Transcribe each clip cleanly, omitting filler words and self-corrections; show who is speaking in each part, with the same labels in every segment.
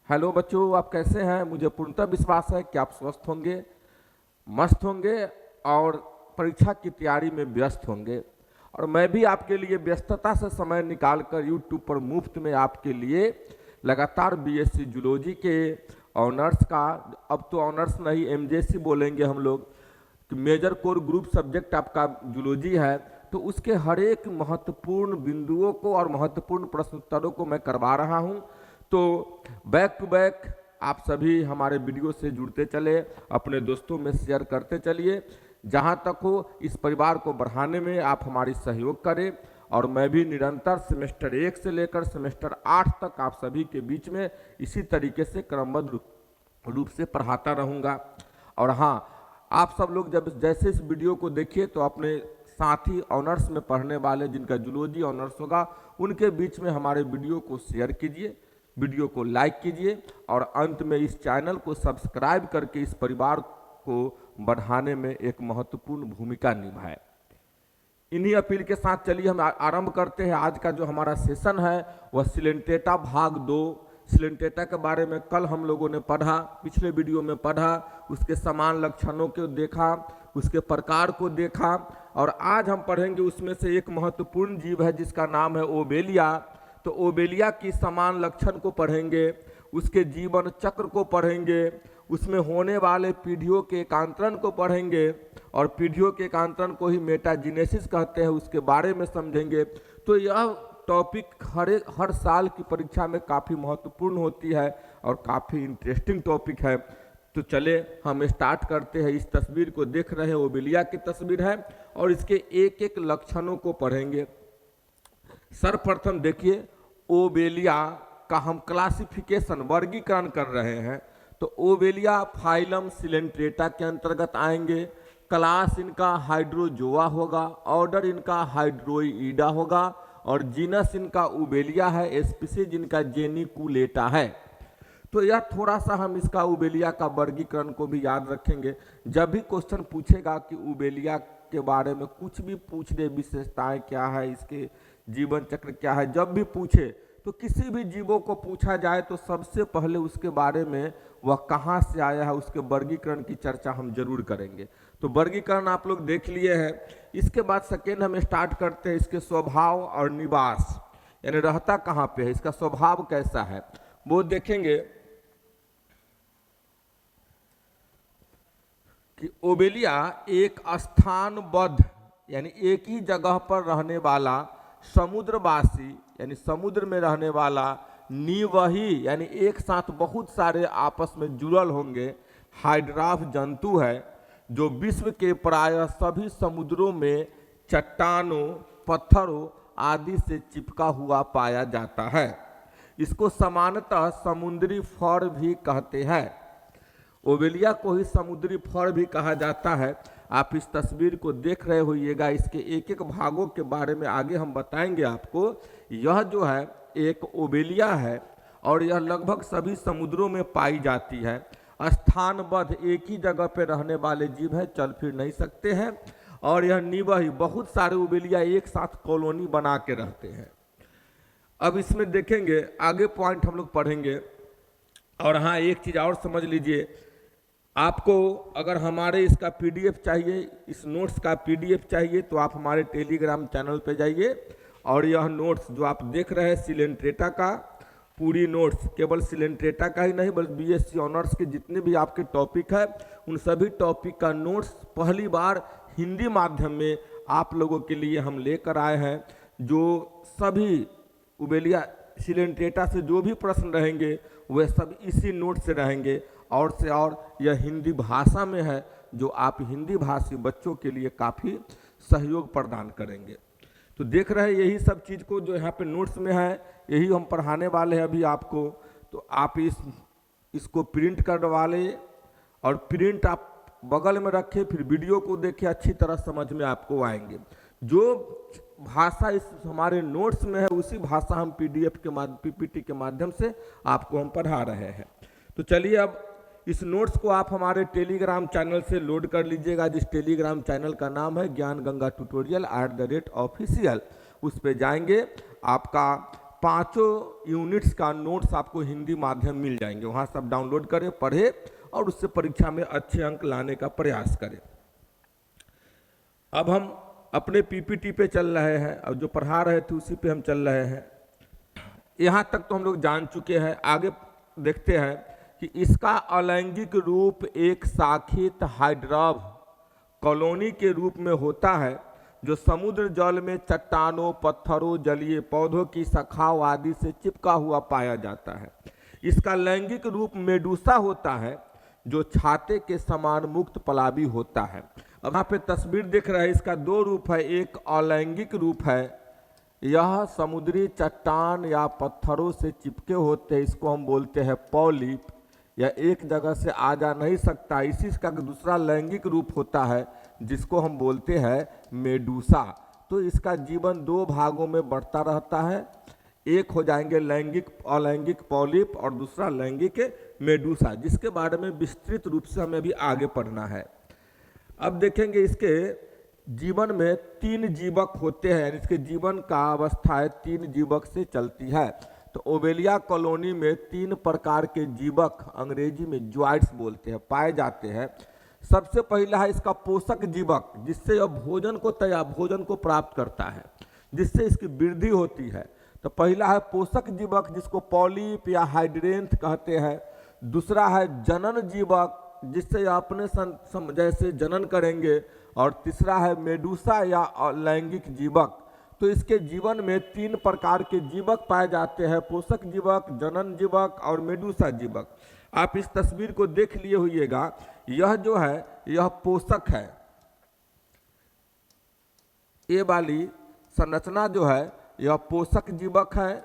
Speaker 1: Hello बच्चों, आप कैसे हैं? मुझे पूर्णतः विश्वास है कि आप स्वस्थ होंगे, मस्त होंगे और परीक्षा की तैयारी में व्यस्त होंगे। और मैं भी आपके लिए व्यस्तता से समय निकालकर यूट्यूब पर मुफ्त में आपके लिए लगातार बीएससी जूलॉजी के ऑनर्स का, अब तो ऑनर्स नहीं एमजेसी बोलेंगे हम लोग, कि मेजर कोर ग्रुप सब्जेक्ट आपका जूलॉजी है, तो उसके हर एक महत्वपूर्ण बिंदुओं को और महत्वपूर्ण प्रश्न उत्तरों को मैं करवा रहा हूं। तो बैक टू बैक आप सभी हमारे वीडियो से जुड़ते चले, अपने दोस्तों में शेयर करते चलिए। जहां तक हो इस परिवार को बढ़ाने में आप हमारी सहयोग करें, और मैं भी निरंतर सेमेस्टर 1 से लेकर सेमेस्टर 8 तक आप सभी के बीच में इसी तरीके से क्रमबद्ध रूप से पढ़ाता रहूँगा। और हाँ, आप सब लोग जब जैसे इस वीडियो को देखिए तो अपने साथी ऑनर्स में पढ़ने वाले जिनका जूलॉजी ऑनर्स होगा उनके बीच में हमारे वीडियो को शेयर कीजिए, वीडियो को लाइक कीजिए और अंत में इस चैनल को सब्सक्राइब करके इस परिवार को बढ़ाने में एक महत्वपूर्ण भूमिका निभाएं। इन्हीं अपील के साथ चलिए हम आरंभ करते हैं। आज का जो हमारा सेशन है वह सिलेंटेटा भाग 2। सिलेंटेटा के बारे में कल हम लोगों ने पढ़ा, पिछले वीडियो में पढ़ा, उसके समान लक्षणों को देखा, उसके प्रकार को देखा, और आज हम पढ़ेंगे उसमें से एक महत्वपूर्ण जीव है जिसका नाम है ओबेलिया। तो ओबेलिया की समान लक्षण को पढ़ेंगे, उसके जीवन चक्र को पढ़ेंगे, उसमें होने वाले पीढ़ियों के एकांतरण को पढ़ेंगे, और पीढ़ियों के एकांतरण को ही मेटाजीनेसिस कहते हैं, उसके बारे में समझेंगे। तो यह टॉपिक हर साल की परीक्षा में काफ़ी महत्वपूर्ण होती है और काफ़ी इंटरेस्टिंग टॉपिक है। तो चले हम स्टार्ट करते हैं। इस तस्वीर को देख रहे हैं, ओबेलिया की तस्वीर है और इसके एक एक लक्षणों को पढ़ेंगे। सर्वप्रथम देखिए, ओबेलिया का हम क्लासिफिकेशन वर्गीकरण कर रहे हैं। तो ओबेलिया फाइलम सिलेंट्रेटा के अंतर्गत आएंगे। क्लास इनका हाइड्रोजोआ होगा, ऑर्डर इनका हाइड्रोइडा होगा, और जीनस इनका ओबेलिया है, स्पीसीज इनका जेनिकुलेटा है। तो यह थोड़ा सा हम इसका ओबेलिया का वर्गीकरण को भी याद रखेंगे। जब भी क्वेश्चन पूछेगा कि ओबेलिया के बारे में कुछ भी पूछ दे, विशेषताएं क्या है, इसके जीवन चक्र क्या है, जब भी पूछे तो किसी भी जीवों को पूछा जाए तो सबसे पहले उसके बारे में, वह कहाँ से आया है, उसके वर्गीकरण की चर्चा हम जरूर करेंगे। तो वर्गीकरण आप लोग देख लिए हैं। इसके बाद सेकेंड हम स्टार्ट करते हैं इसके स्वभाव और निवास, यानी रहता कहाँ पे है, इसका स्वभाव कैसा है वो देखेंगे। कि ओबेलिया एक स्थानबद्ध यानी एक ही जगह पर रहने वाला समुद्रवासी यानी समुद्र में रहने वाला, निवही यानी एक साथ बहुत सारे आपस में जुड़ल होंगे हाइड्राफ जंतु है, जो विश्व के प्रायः सभी समुद्रों में चट्टानों, पत्थरों आदि से चिपका हुआ पाया जाता है। इसको सामान्यतः समुद्री फर भी कहते हैं। ओबेलिया को ही समुद्री फर भी कहा जाता है। आप इस तस्वीर को देख रहे होइएगा, इसके एक एक भागों के बारे में आगे हम बताएंगे आपको। यह जो है एक ओबेलिया है और यह लगभग सभी समुद्रों में पाई जाती है। स्थानबद्ध एक ही जगह पर रहने वाले जीव है, चल फिर नहीं सकते हैं। और यह निवही, बहुत सारे ओबेलिया एक साथ कॉलोनी बना के रहते हैं। अब इसमें देखेंगे आगे पॉइंट हम लोग पढ़ेंगे। और हाँ, एक चीज़ और समझ लीजिए, आपको अगर हमारे इसका पीडीएफ चाहिए, इस नोट्स का पीडीएफ चाहिए, तो आप हमारे टेलीग्राम चैनल पे जाइए और यह नोट्स जो आप देख रहे हैं सिलेंट्रेटा का, पूरी नोट्स केवल सिलेंट्रेटा का ही नहीं बल्कि बीएससी ऑनर्स के जितने भी आपके टॉपिक है उन सभी टॉपिक का नोट्स पहली बार हिंदी माध्यम में आप लोगों के लिए हम लेकर आए हैं। जो सभी ओबेलिया सिलेंट्रेटा से जो भी प्रश्न रहेंगे वह सब इसी नोट से रहेंगे, और से और यह हिंदी भाषा में है, जो आप हिंदी भाषी बच्चों के लिए काफ़ी सहयोग प्रदान करेंगे। तो देख रहे हैं यही सब चीज़ को जो यहाँ पे नोट्स में है, यही हम पढ़ाने वाले हैं अभी आपको। तो आप इसको प्रिंट करवा लें और प्रिंट आप बगल में रखें, फिर वीडियो को देखें, अच्छी तरह समझ में आपको आएंगे। जो भाषा इस हमारे नोट्स में है उसी भाषा हम पीडीएफ के पीपीटी के माध्यम से आपको हम पढ़ा रहे हैं। तो चलिए अब इस नोट्स को आप हमारे टेलीग्राम चैनल से लोड कर लीजिएगा, जिस टेलीग्राम चैनल का नाम है ज्ञान गंगा ट्यूटोरियल @ऑफिशियल। उस पे जाएंगे, आपका पांचों यूनिट्स का नोट्स आपको हिंदी माध्यम मिल जाएंगे, वहाँ सब डाउनलोड करें, पढ़े और उससे परीक्षा में अच्छे अंक लाने का प्रयास करें। अब हम अपने पीपीटी पे चल रहे हैं और जो पढ़ा रहे थे उसी पे हम चल रहे हैं। यहाँ तक तो हम लोग जान चुके हैं। आगे देखते हैं कि इसका अलैंगिक रूप एक शाखित हाइड्रव कॉलोनी के रूप में होता है जो समुद्र जल में चट्टानों, पत्थरों, जलीय पौधों की शाखाओं आदि से चिपका हुआ पाया जाता है। इसका लैंगिक रूप मेडूसा होता है जो छाते के समान मुक्त पलाबी होता है। अब यहाँ पे तस्वीर देख रहे हैं, इसका दो रूप है। एक अलैंगिक रूप है, यह समुद्री चट्टान या पत्थरों से चिपके होते हैं, इसको हम बोलते हैं पॉलिप, या एक जगह से आ जा नहीं सकता। इसी का दूसरा लैंगिक रूप होता है जिसको हम बोलते हैं मेडूसा। तो इसका जीवन दो भागों में बढ़ता रहता है, एक हो जाएंगे लैंगिक अलैंगिक पॉलिप और दूसरा लैंगिक मेडूसा, जिसके बारे में विस्तृत रूप से हमें भी आगे पढ़ना है। अब देखेंगे इसके जीवन में तीन जीवक होते हैं, इसके जीवन का अवस्था तीन जीवक से चलती है। तो ओवेलिया कॉलोनी में तीन प्रकार के जीवक, अंग्रेजी में ज्वाइड्स बोलते हैं, पाए जाते हैं। सबसे पहला है इसका पोषक जीवक, जिससे यह भोजन को प्राप्त करता है, जिससे इसकी वृद्धि होती है। तो पहला है पोषक जीवक जिसको पॉलिप या हाइड्रेंथ कहते हैं। दूसरा है जनन जीवक, जिससे अपने जैसे जनन करेंगे। और तीसरा है मेडूसा या लैंगिक जीवक। तो इसके जीवन में तीन प्रकार के जीवक पाए जाते हैं, पोषक जीवक, जनन जीवक और मेडूसा जीवक। आप इस तस्वीर को देख लिए होइएगा, यह जो है यह पोषक है, ये वाली संरचना जो है यह पोषक जीवक है।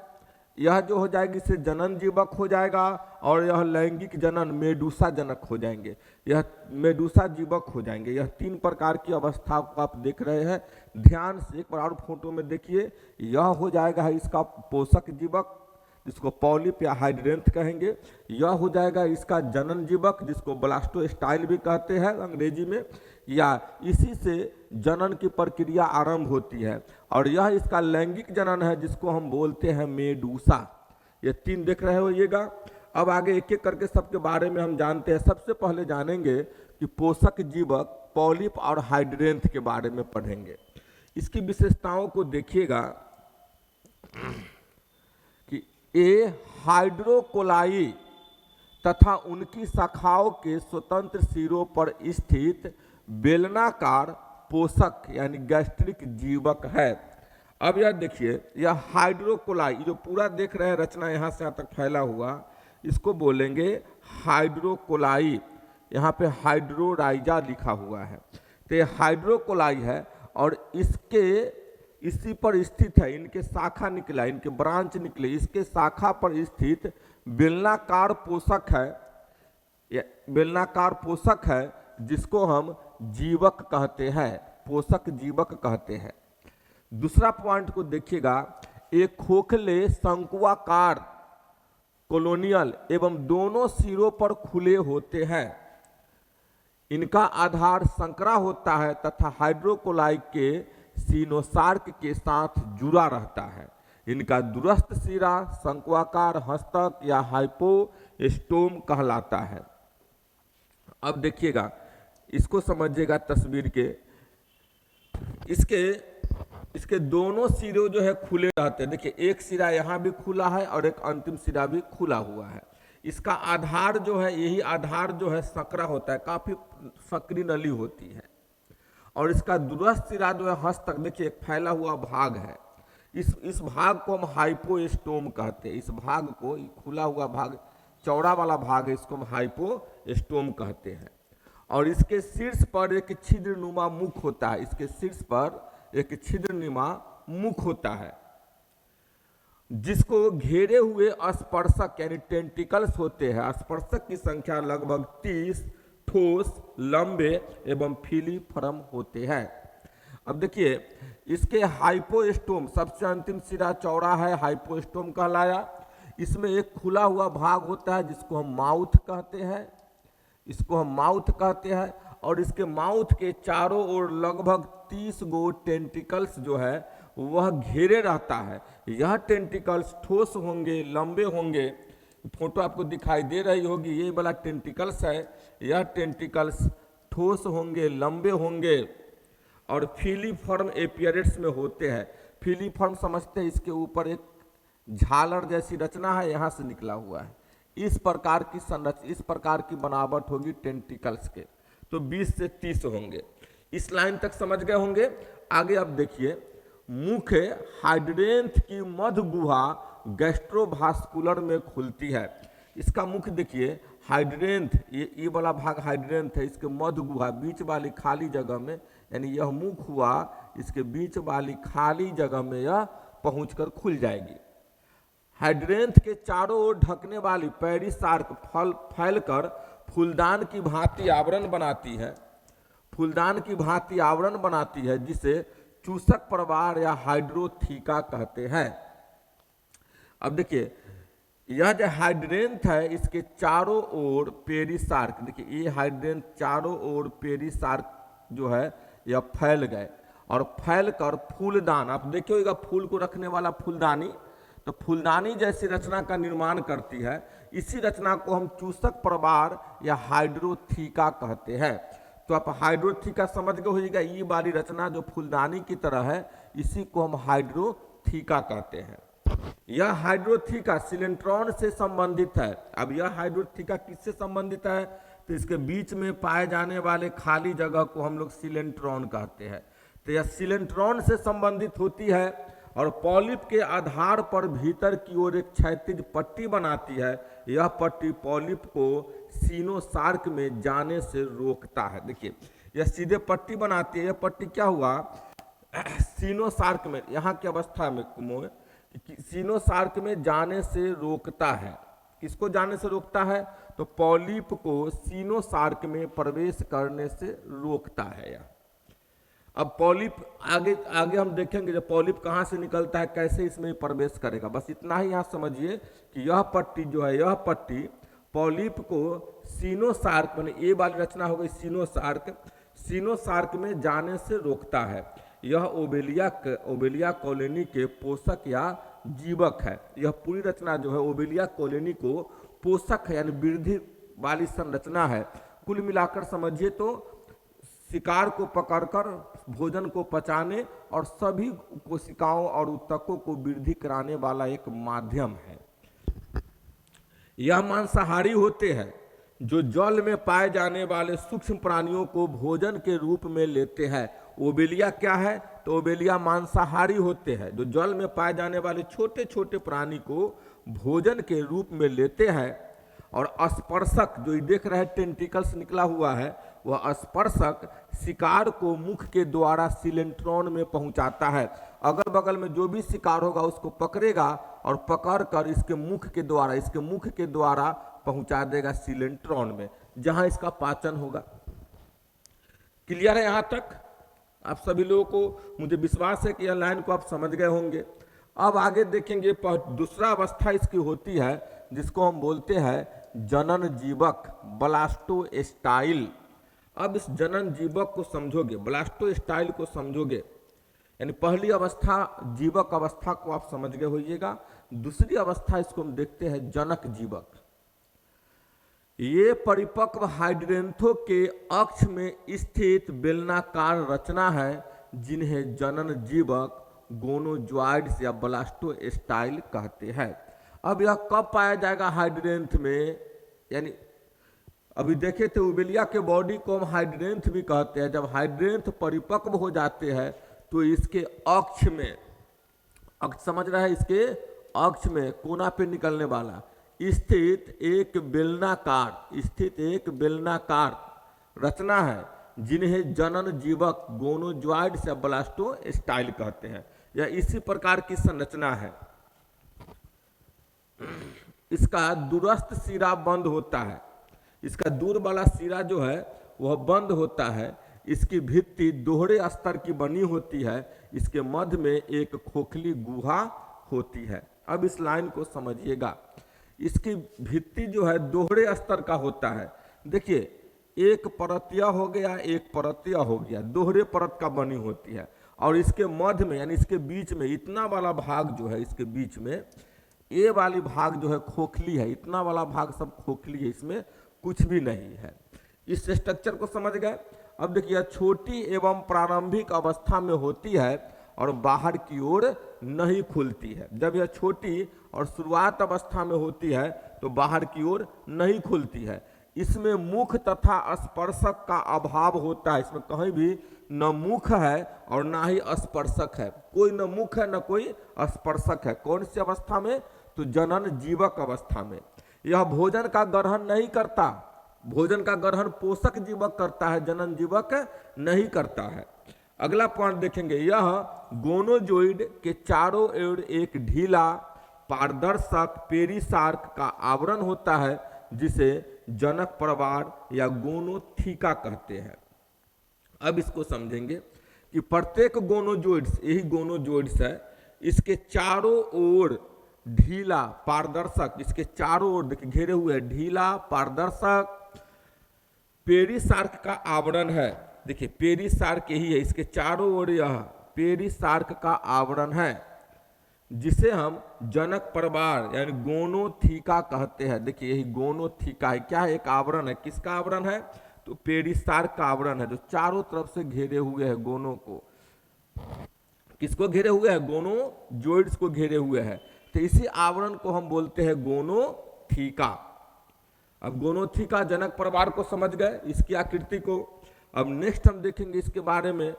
Speaker 1: यह जो हो जाएगी इसे जनन जीवक हो जाएगा और यह लैंगिक जनन मेडूसा जनक हो जाएंगे, यह मेडूसा जीवक हो जाएंगे। यह तीन प्रकार की अवस्था को आप देख रहे हैं, ध्यान से एक बार और फोटो में देखिए। यह हो जाएगा है इसका पोषक जीवक जिसको पॉलिप या हाइड्रेंथ कहेंगे। यह हो जाएगा इसका जनन जीवक जिसको ब्लास्टोस्टाइल भी कहते हैं अंग्रेजी में, या इसी से जनन की प्रक्रिया आरंभ होती है। और यह इसका लैंगिक जनन है जिसको हम बोलते हैं मेडूसा। ये तीन देख रहे होइएगा। अब आगे एक एक करके सबके बारे में हम जानते हैं। सबसे पहले जानेंगे कि पोषक जीवक पॉलिप और हाइड्रेंथ के बारे में पढ़ेंगे। इसकी विशेषताओं को देखिएगा कि ये हाइड्रोकोलाई तथा उनकी शाखाओं के स्वतंत्र सिरों पर स्थित बेलनाकार पोषक यानी गैस्ट्रिक जीवक है। अब यह देखिए, यह हाइड्रोकोलाई जो पूरा देख रहे हैं रचना यहाँ से यहाँ तक फैला हुआ, इसको बोलेंगे हाइड्रोकोलाई। यहाँ पे हाइड्रोराइजा लिखा हुआ है, तो ये हाइड्रोकोलाई है और इसी पर स्थित है। इनके शाखा निकला, इनके ब्रांच निकले, इसके शाखा पर स्थित बेलनाकार पोषक है, बेलनाकार पोषक है जिसको हम जीवक कहते हैं, पोषक जीवक कहते हैं। दूसरा पॉइंट को देखिएगा, एक खोखले शंकुआकार कॉलोनियल एवं दोनों सिरों पर खुले होते हैं। इनका आधार संकरा होता है तथा हाइड्रोकोलाई के सीनोसार्क के साथ जुड़ा रहता है। इनका दूरस्थ सिरा शंकुआकार हस्तक या हाइपोस्टोम कहलाता है। अब देखिएगा, इसको समझिएगा तस्वीर के, इसके दोनों सिरे जो है खुले रहते हैं। देखिए, एक सिरा यहाँ भी खुला है और एक अंतिम सिरा भी खुला हुआ है। इसका आधार जो है, यही आधार जो है सकरा होता है, काफी सकरी नली होती है। और इसका दूरस्थ सिरा जो है हस्तक, देखिए एक फैला हुआ भाग है, इस भाग को हम हाइपोस्टोम कहते हैं। इस भाग को, खुला हुआ भाग, चौड़ा वाला भाग है, इसको हम हाइपोस्टोम कहते हैं। और इसके शीर्ष पर एक छिद्रनुमा मुख होता है, इसके शीर्ष पर एक छिद्रनुमा मुख होता है जिसको घेरे हुए स्पर्शक यानी टेंटिकल्स होते हैं। स्पर्शक की संख्या लगभग 30 ठोस, लंबे एवं फीलीफॉर्म होते हैं। अब देखिए, इसके हाइपोस्टोम, सबसे अंतिम सिरा चौड़ा है, हाइपोस्टोम कहलाया। इसमें एक खुला हुआ भाग होता है जिसको हम माउथ कहते हैं, इसको हम माउथ कहते हैं। और इसके माउथ के चारों ओर लगभग 30 गो टेंटिकल्स जो है वह घेरे रहता है। यह टेंटिकल्स ठोस होंगे, लंबे होंगे। फोटो आपको दिखाई दे रही होगी, ये वाला टेंटिकल्स है। यह टेंटिकल्स ठोस होंगे, लंबे होंगे और फीलीफॉर्म एपियरेट्स में होते हैं। फीलीफॉर्म समझते हैं, इसके ऊपर एक झालर जैसी रचना है, यहाँ से निकला हुआ है। इस प्रकार की संरचना, इस प्रकार की बनावट होगी टेंटिकल्स के। तो 20 से 30 होंगे। इस लाइन तक समझ गए होंगे। आगे अब देखिए, मुख्य हाइड्रेंथ की मध्य गुहा गैस्ट्रोवास्कुलर में खुलती है। इसका मुख्य देखिए, हाइड्रेंथ, ये वाला भाग हाइड्रेंथ है, इसके मध्य गुहा बीच वाली खाली जगह में, यानी यह मुख हुआ, इसके बीच वाली खाली जगह में यह पहुंचकर खुल जाएगी। हाइड्रेंथ के चारों ओर ढकने वाली पेरिसार्क फैलकर फूलदान की भांति आवरण बनाती है। फूलदान की भांति आवरण बनाती है, जिसे चूसक प्रवार या हाइड्रोथीका कहते हैं। अब देखिए, यह जो हाइड्रेंथ है, इसके चारों ओर पेरिसार्क, देखिए ये हाइड्रेंथ चारों ओर पेरिसार्क जो है यह फैल गए और फैलकर फूलदान, आप देखिए होगा फूल को रखने वाला फूलदानी, तो फूलदानी जैसी रचना का निर्माण करती है। इसी रचना को हम चूसक प्रवार या हाइड्रोथीका कहते हैं। तो आप हाइड्रोथीका समझ गए होइएगा, ये वाली रचना जो फूलदानी की तरह है, इसी को हम हाइड्रोथीका कहते हैं। यह हाइड्रोथीका सिलेंट्रॉन से संबंधित है। अब यह हाइड्रोथीका किससे संबंधित है? तो इसके बीच में पाए जाने वाले खाली जगह को हम लोग सिलेंट्रॉन कहते हैं। तो यह सिलेंट्रॉन से संबंधित होती है और पॉलिप के आधार पर भीतर की ओर एक क्षैतिज पट्टी बनाती है। यह पट्टी पॉलिप को सीनोसार्क में जाने से रोकता है। देखिए, यह सीधे पट्टी बनाती है। यह पट्टी क्या हुआ, सीनोसार्क में, यहाँ की अवस्था में सीनोसार्क में जाने से रोकता है। किसको जाने से रोकता है? तो पॉलिप को सीनोसार्क में प्रवेश करने से रोकता है यह। अब पॉलिप आगे आगे हम देखेंगे, जब पॉलिप कहाँ से निकलता है, कैसे इसमें प्रवेश करेगा। बस इतना ही यहाँ समझिए कि यह पट्टी जो है, यह पट्टी पॉलिप को सीनोसार्क, माने ये वाली रचना हो गई सीनोसार्क में जाने से रोकता है। यह ओबेलिया कॉलोनी के पोषक या जीवक है। यह पूरी रचना जो है ओबेलिया कॉलोनी को पोषक है, यानी वृद्धि वाली संरचना है। कुल मिलाकर समझिए तो शिकार को पकड़कर भोजन को पचाने और सभी कोशिकाओं और ऊतकों को वृद्धि कराने वाला एक माध्यम है। यह मांसाहारी होते हैं, जो जल में पाए जाने वाले सूक्ष्म प्राणियों को भोजन के रूप में लेते हैं। ओबेलिया क्या है? तो ओबेलिया मांसाहारी होते हैं, जो जल में पाए जाने वाले छोटे छोटे प्राणी को भोजन के रूप में लेते हैं। और स्पर्शक, जो ये देख रहे हैं टेंटिकल्स निकला हुआ है, वह स्पर्शक शिकार को मुख के द्वारा सिलेंट्रॉन में पहुंचाता है। अगल बगल में जो भी शिकार होगा उसको पकड़ेगा और पकड़कर इसके मुख के द्वारा पहुंचा देगा सिलेंट्रॉन में, जहां इसका पाचन होगा। क्लियर है यहाँ तक? आप सभी लोगों को मुझे विश्वास है कि यह लाइन को आप समझ गए होंगे। अब आगे देखेंगे, दूसरा अवस्था इसकी होती है जिसको हम बोलते हैं जनन जीवक, ब्लास्टोस्टाइल। अब इस जनन जीवक को समझोगे, ब्लास्टोस्टाइल को समझोगे, यानी पहली अवस्था जीवक अवस्था को आप समझ गए होइएगा। दूसरी अवस्था इसको हम देखते हैं जनक जीवक। ये परिपक्व हाइड्रेंथों के अक्ष में स्थित बेलनाकार रचना है, जिन्हें जनन जीवक, गोनोजॉइड्स या ब्लास्टोस्टाइल कहते हैं। अब यह कब पाया जाएगा हाइड्रेंथ में? यानी अभी देखे थे ओबेलिया के बॉडी को हम हाइड्रेंथ भी कहते हैं। जब हाइड्रेंथ परिपक्व हो जाते हैं तो इसके अक्ष में, अक्ष समझ रहा है, इसके अक्ष में कोना पे निकलने वाला स्थित एक बेलनाकार रचना है, जिन्हें जनन जीवक, गोनोजॉइड्स या ब्लास्टोस्टाइल कहते हैं। यह इसी प्रकार की संरचना है। इसका दूरस्थ सिरा बंद होता है, इसका दूर वाला सिरा जो है वह बंद होता है। इसकी भित्ति दोहरे स्तर की बनी होती है। इसके मध्य में एक खोखली गुहा होती है। अब इस लाइन को समझिएगा, इसकी भित्ति जो है दोहरे स्तर का होता है। देखिए, एक परतिया हो गया, एक परतिया हो गया, दोहरे परत का बनी होती है। और इसके मध्य में यानी इसके बीच में इतना वाला भाग जो है, इसके बीच में ये वाली भाग जो है खोखली है, इतना वाला भाग सब खोखली है, इसमें कुछ भी नहीं है। इस स्ट्रक्चर को समझ गए। अब देखिए छोटी एवं प्रारंभिक अवस्था में होती है और बाहर की ओर नहीं खुलती है। जब यह छोटी और शुरुआत अवस्था में होती है तो बाहर की ओर नहीं खुलती है। इसमें मुख तथा स्पर्शक का अभाव होता है। इसमें कहीं भी न मुख है और ना ही स्पर्शक है, कोई न मुख है न कोई स्पर्शक है। कौन सी अवस्था में? तो जनन जीवक अवस्था में। यह भोजन का ग्रहण नहीं करता, भोजन का ग्रहण पोषक जीवक करता है, जनन जीवक नहीं करता है। अगला पॉइंट देखेंगे, यह गोनोजोइड के चारों ओर एक ढीला पारदर्शक पेरिसार्क का आवरण होता है जिसे जनक प्रवार या गोनोथीका कहते हैं। अब इसको समझेंगे कि प्रत्येक गोनोजोइड्स, यही गोनोजोइड्स है, इसके चारों ओर ढीला पारदर्शक, इसके चारों ओर देखिए घेरे हुए ढीला पारदर्शक पेरिसार्क का आवरण है। देखिए पेरिसार्क यही है, इसके चारों ओर यह पेरिसार्क का आवरण है जिसे हम जनक प्रवार यानी गोनोथीका कहते हैं। देखिए यही गोनोथीका है, क्या है? एक आवरण है। किसका आवरण है? तो पेरिसार्क का आवरण है, जो चारों तरफ से घेरे हुए है गोनों को। किसको घेरे हुए है? गोनोजोइड्स को घेरे हुए है। तो इसी आवरण को हम बोलते हैं गोनोथीका। अब गोनोथीका जनक प्रवार को समझ गए, इसकी आकृति को। अब नेक्स्ट हम देखेंगे इसके बारे में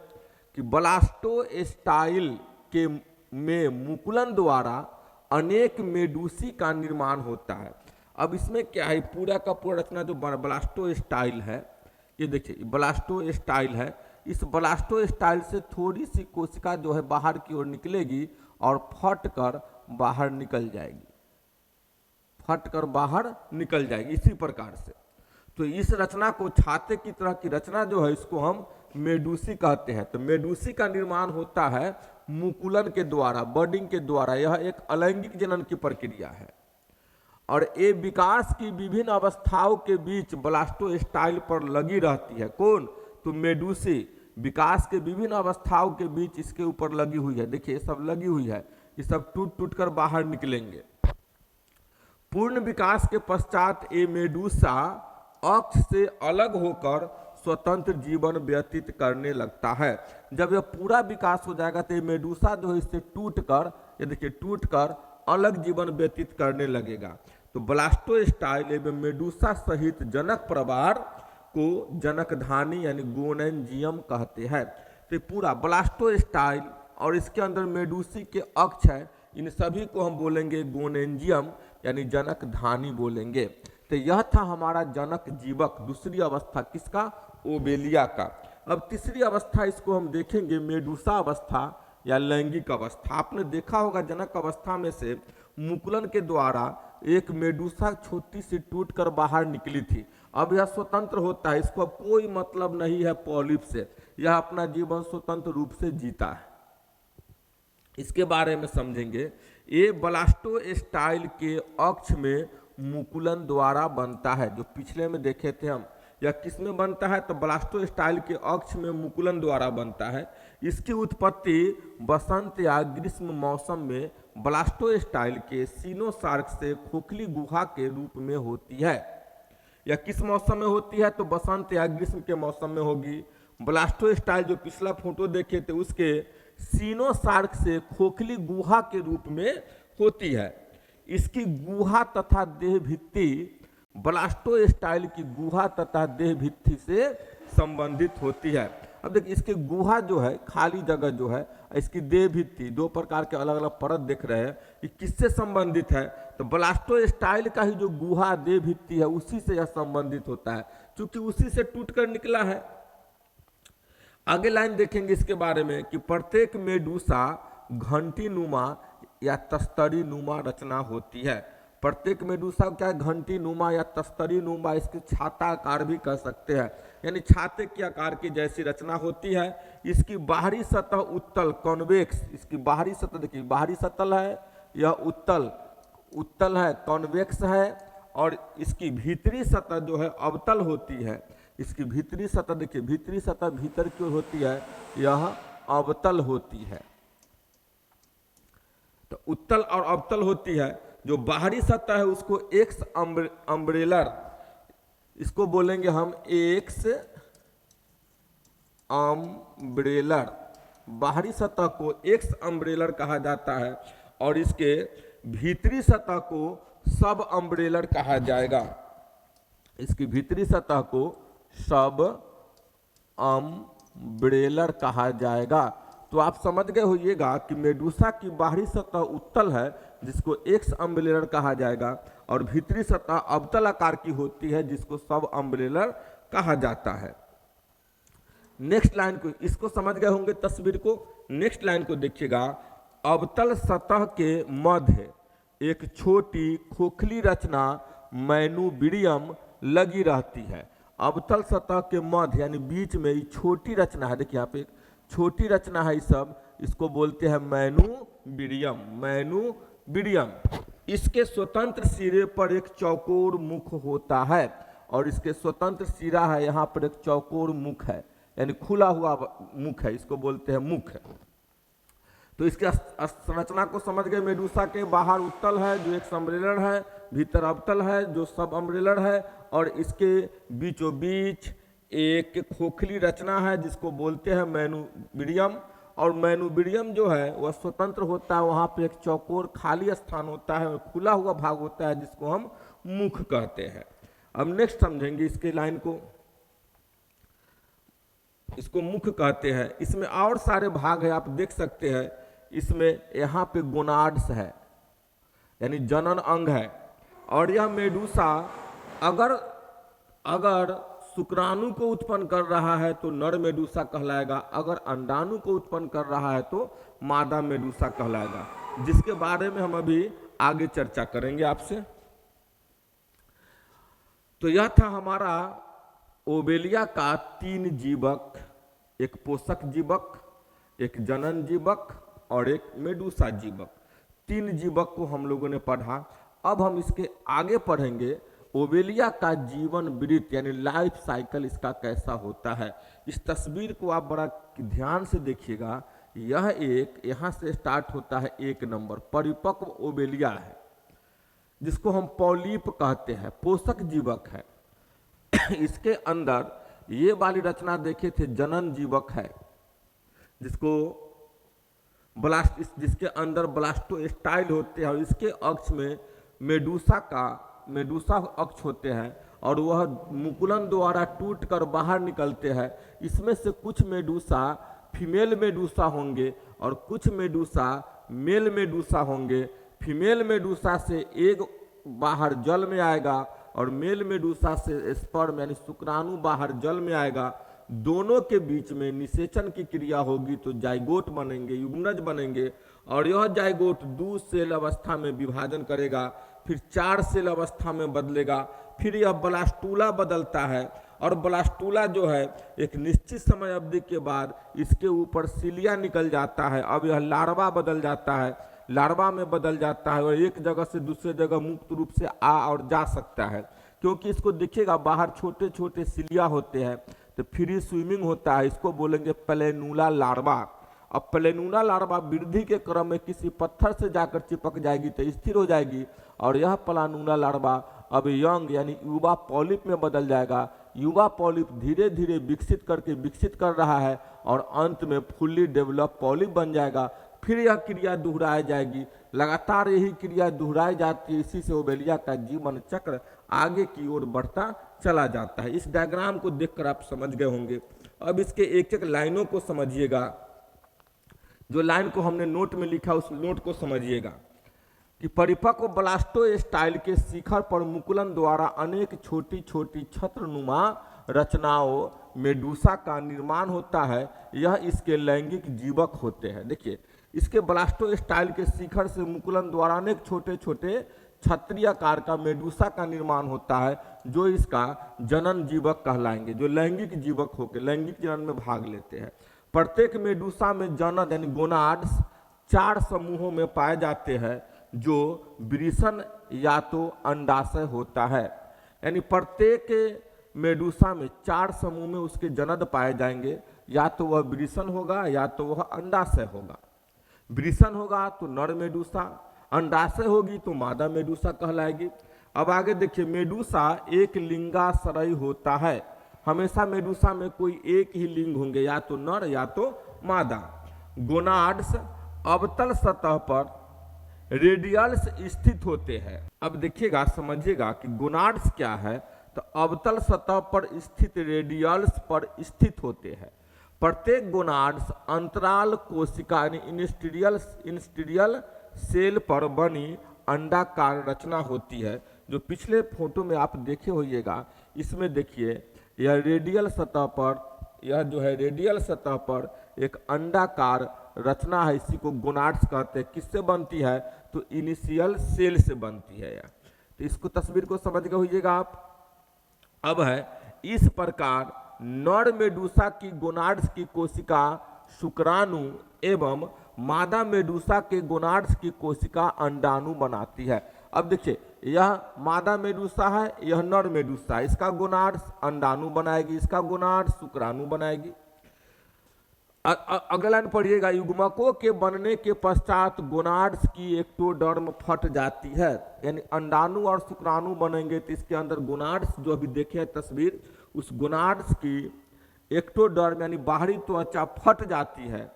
Speaker 1: कि ब्लास्टोस्टाइल के में मुकुलन द्वारा अनेक मेडूसी का निर्माण होता है। अब इसमें क्या है? पूरा का पूरा रचना जो ब्लास्टोस्टाइल है, ये देखिए ब्लास्टोस्टाइल है। इस ब्लास्टोस्टाइल से थोड़ी सी कोशिका जो है बाहर की ओर निकलेगी और फट कर बाहर निकल जाएगी, फट कर बाहर निकल जाएगी इसी प्रकार से। तो इस रचना को छाते की तरह की रचना जो है इसको हम मेडूसी कहते हैं। तो मेडूसी का निर्माण होता है मुकुलन के द्वारा, बर्डिंग के द्वारा। यह एक अलैंगिक जनन की प्रक्रिया है और ये विकास की विभिन्न अवस्थाओं के बीच ब्लास्टोस्टाइल पर लगी रहती है। कौन? तो मेडूसी विकास के विभिन्न अवस्थाओं के बीच इसके ऊपर लगी हुई है। देखिए सब लगी हुई है, ये सब टूट टूट कर बाहर निकलेंगे। पूर्ण विकास के पश्चात ये मेडूसा अक्ष से अलग होकर स्वतंत्र जीवन व्यतीत करने लगता है। जब यह पूरा विकास हो जाएगा तो ये मेडूसा जो है इससे टूट कर, ये देखिए टूट कर अलग जीवन व्यतीत करने लगेगा। तो ब्लास्टोस्टाइल एवं मेडूसा सहित जनक प्रवार को जनकधानी यानी गोनेंजियम कहते हैं। तो पूरा ब्लास्टोस्टाइल और इसके अंदर मेडूसी के अक्ष है, इन सभी को हम बोलेंगे गोनेंजियम यानी जनकधानी बोलेंगे। तो यह था हमारा जनक जीवक, दूसरी अवस्था किसका? ओबेलिया का। अब तीसरी अवस्था इसको हम देखेंगे मेडूसा अवस्था या लैंगिक अवस्था। आपने देखा होगा जनक अवस्था में से मुकुलन के द्वारा एक मेडूसा छोटी सी टूट कर बाहर निकली थी। अब यह स्वतंत्र होता है, इसको अब कोई मतलब नहीं है पॉलिप से, यह अपना जीवन स्वतंत्र रूप से जीता है। इसके बारे में समझेंगे। ये ब्लास्टोस्टाइल के अक्ष में मुकुलन द्वारा बनता है, जो पिछले में देखे थे हम। यह किस में बनता है? तो ब्लास्टोस्टाइल के अक्ष में मुकुलन द्वारा बनता है। इसकी उत्पत्ति बसंत या ग्रीष्म मौसम में ब्लास्टोस्टाइल के सीनोसार्क से खोखली गुहा के रूप में होती है। यह किस मौसम में होती है? तो बसंत या ग्रीष्म के मौसम में होगी। ब्लास्टोस्टाइल जो पिछला फोटो देखे थे उसके सीनोसार्क से खोखली गुहा के रूप में होती है। इसकी गुहा तथा देह भित्ति ब्लास्टोस्टाइल की गुहा तथा देह भित्ति से संबंधित होती है। अब देखिए इसकी गुहा जो है, खाली जगह जो है, इसकी देह भित्ति, दो प्रकार के अलग अलग परत देख रहे हैं, ये किससे संबंधित है? तो ब्लास्टोस्टाइल का ही जो गुहा देह भित्ति है उसी से यह संबंधित होता है, क्योंकि उसी से टूटकर निकला है। आगे लाइन देखेंगे इसके बारे में कि प्रत्येक मेडूसा घंटी नुमा या तस्तरी नुमा रचना होती है। प्रत्येक मेडूसा क्या है? घंटी नुमा या तस्तरी नुमा, इसके छाता आकार भी कह सकते हैं, यानी छाते के आकार की जैसी रचना होती है। इसकी बाहरी सतह उत्तल कॉन्वेक्स, इसकी बाहरी सतह देखिए, बाहरी सतह है यह उत्तल है, कॉन्वेक्स है, और इसकी भीतरी सतह जो है अवतल होती है। इसकी भीतरी सतह देखिए, भीतरी सतह भीतर की ओर होती है, यह अवतल होती है। तो उत्तल और अवतल होती है। जो बाहरी सतह है उसको एक्स अम्ब्रेलर, इसको बोलेंगे हम एक्स अम्ब्रेलर। बाहरी सतह को एक्स अम्ब्रेलर कहा जाता है और इसके भीतरी सतह को सब अम्ब्रेलर कहा जाएगा। इसकी भीतरी सतह को सब अम्ब्रेलर कहा जाएगा। तो आप समझ गए होइएगा कि मेडूसा की बाहरी सतह उत्तल है जिसको एक्स अम्ब्रेलर कहा जाएगा और भीतरी सतह अवतल आकार की होती है जिसको सब अम्ब्रेलर कहा जाता है। नेक्स्ट लाइन को, इसको समझ गए होंगे तस्वीर को। नेक्स्ट लाइन को देखिएगा। अवतल सतह के मध्य एक छोटी खोखली रचना मैनुबिडियम लगी रहती है। अवतल सतह के मध्य यानी बीच में ये छोटी रचना है, देखिए यहाँ पे एक छोटी रचना है, सब इसको बोलते हैं मैनुबिडियम। मैनुबिडियम इसके स्वतंत्र सिरे पर एक चौकोर मुख होता है और इसके स्वतंत्र सिरा है, यहाँ पर एक चौकोर मुख है यानी खुला हुआ मुख है, इसको बोलते हैं मुख। तो इसके संरचना को समझ गए। मेडूसा के बाहर उत्तल है जो एक अम्ब्रेलर है, भीतर अवतल है जो सब अम्ब्रेलर है और इसके बीचों बीच एक खोखली रचना है जिसको बोलते हैं मैनुबिडियम। और मैनुबिडियम जो है वह स्वतंत्र होता है, वहाँ पे एक चौकोर खाली स्थान होता है और खुला हुआ भाग होता है जिसको हम मुख कहते हैं। अब नेक्स्ट समझेंगे इसके लाइन को। इसको मुख कहते हैं। इसमें और सारे भाग है, आप देख सकते हैं। इसमें यहाँ पे गोनाड्स है यानी जनन अंग है। और यह मेडूसा अगर शुक्राणु को उत्पन्न कर रहा है तो नर मेडूसा कहलाएगा, अगर अंडाणु को उत्पन्न कर रहा है तो मादा मेडूसा कहलाएगा, जिसके बारे में हम अभी आगे चर्चा करेंगे आपसे। तो यह था हमारा ओबेलिया का 3 जीवक, एक पोषक जीवक, एक जनन जीवक और एक मेडूसा जीवक। 3 जीवक को हम लोगों ने पढ़ा। अब हम इसके आगे पढ़ेंगे ओबेलिया का जीवन वृत्त यानी लाइफ साइकिल इसका कैसा होता है। इस तस्वीर को आप बड़ा ध्यान से देखिएगा। यह एक यहाँ से स्टार्ट होता है 1 नंबर परिपक्व ओबेलिया है जिसको हम पॉलिप कहते हैं, पोषक जीवक है। इसके अंदर ये वाली रचना देखे थे जनन जीवक है जिसको जिसके अंदर ब्लास्टोस्टाइल होते हैं और इसके अक्ष में मेडूसा अक्ष होते हैं और वह मुकुलन द्वारा टूटकर बाहर निकलते हैं। इसमें से कुछ मेडूसा फीमेल मेडूसा होंगे और कुछ मेडूसा मेल मेडूसा होंगे। फीमेल मेडूसा से एग बाहर जल में आएगा और मेल मेडूसा से स्पर्म यानी शुक्राणु बाहर जल में आएगा। दोनों के बीच में निषेचन की क्रिया होगी तो जाइगोट बनेंगे, युग्मनज बनेंगे और यह जाइगोट 2 सेल अवस्था में विभाजन करेगा, फिर 4 सेल अवस्था में बदलेगा, फिर यह ब्लास्टूला बदलता है और ब्लास्टूला जो है एक निश्चित समय अवधि के बाद इसके ऊपर सिलिया निकल जाता है। अब यह लार्वा बदल जाता है, लार्वा में बदल जाता है और एक जगह से दूसरे जगह मुक्त रूप से आ और जा सकता है, क्योंकि इसको देखिएगा बाहर छोटे छोटे सिलिया होते हैं तो फ्री स्विमिंग होता है। इसको बोलेंगे प्लेनुला लार्वा। अब प्लेनुला लार्वा वृद्धि के क्रम में किसी पत्थर से जाकर चिपक जाएगी तो स्थिर हो जाएगी और यह प्लेनुला लार्वा अब यंग यानी युवा पॉलिप में बदल जाएगा। युवा पॉलिप धीरे धीरे विकसित कर रहा है और अंत में फुल्ली डेवलप पॉलिप बन जाएगा। फिर यह क्रिया दोहराई जाएगी, लगातार यही क्रिया दोहराई जाती है। इसी से ओबेलिया का जीवन चक्र आगे की ओर बढ़ता चला जाता है। इस डायग्राम को देखकर आप समझ गए होंगे। अब इसके एक एक लाइनों को समझिएगा। जो लाइन को हमने नोट में लिखा उस नोट को समझिएगा कि परिपक्व ब्लास्टोस्टाइल के शिखर पर मुकुलन द्वारा अनेक छोटी छोटी छत्रनुमा रचनाओं मेडूसा का निर्माण होता है। यह इसके लैंगिक जीवक होते हैं। देखिए इसके ब्लास्टोस्टाइल के शिखर से मुकुलन द्वारा अनेक छोटे छोटे छत्री आकार का मेडूसा का निर्माण होता है जो इसका जनन जीवक कहलाएंगे, जो लैंगिक जीवक होकर लैंगिक जनन में भाग लेते हैं। प्रत्येक मेडूसा में जनन यानी गोनाड्स 4 समूहों में पाए जाते हैं जो वृषण या तो अंडाशय होता है। यानी प्रत्येक मेडूसा में 4 समूह में उसके जनन पाए जाएंगे या तो वह वृषण होगा या तो वह अंडाशय होगा। वृषण होगा तो नर मेडूसा, अंडाशय होगी तो मादा मेडूसा कहलाएगी। अब आगे देखिए, मेडूसा एक लिंगाश्रयी होता है। हमेशा मेडूसा में कोई एक ही लिंग होंगे, या तो नर या तो मादा। गोनाड्स अवतल सतह पर रेडियल्स स्थित होते हैं। अब देखिएगा, समझिएगा कि गोनाड्स क्या है, तो अवतल सतह पर स्थित रेडियल्स पर स्थित होते हैं। प्रत्येक गोनाड्स अंतराल कोशिका इंस्टीरियल सेल पर बनी अंडाकार रचना होती है। जो पिछले फोटो में आप देखे होइएगा, इसमें देखिए यह रेडियल सतह पर, यह जो है रेडियल सतह पर एक अंडाकार रचना है, इसी को गोनाड्स कहते हैं। किससे बनती है, तो इनिशियल सेल से बनती है यह। तो इसको तस्वीर को समझ गए होइएगा आप। अब है, इस प्रकार नर मेडूसा की गोनाड्स की कोशिका शुक्राणु एवं मादा मेडूसा के गोनाड्स की कोशिका अंडाणु बनाती है। अब देखिए, यह मादा मेडूसा है, यह नर मेडूसा है, इसका गोनाड्स अंडाणु बनाएगी, इसका गोनाड्स शुक्राणु बनाएगी। अगला लाइन पढ़िएगा, युग्मकों के बनने के पश्चात गोनाड्स की एक्टोडर्म फट जाती है। यानी अंडाणु और शुक्राणु बनेंगे तो इसके अंदर गोनाड्स, जो अभी देखे हैं तस्वीर, उस गोनाड्स की एक्टोडर्म यानी बाहरी त्वचा फट जाती है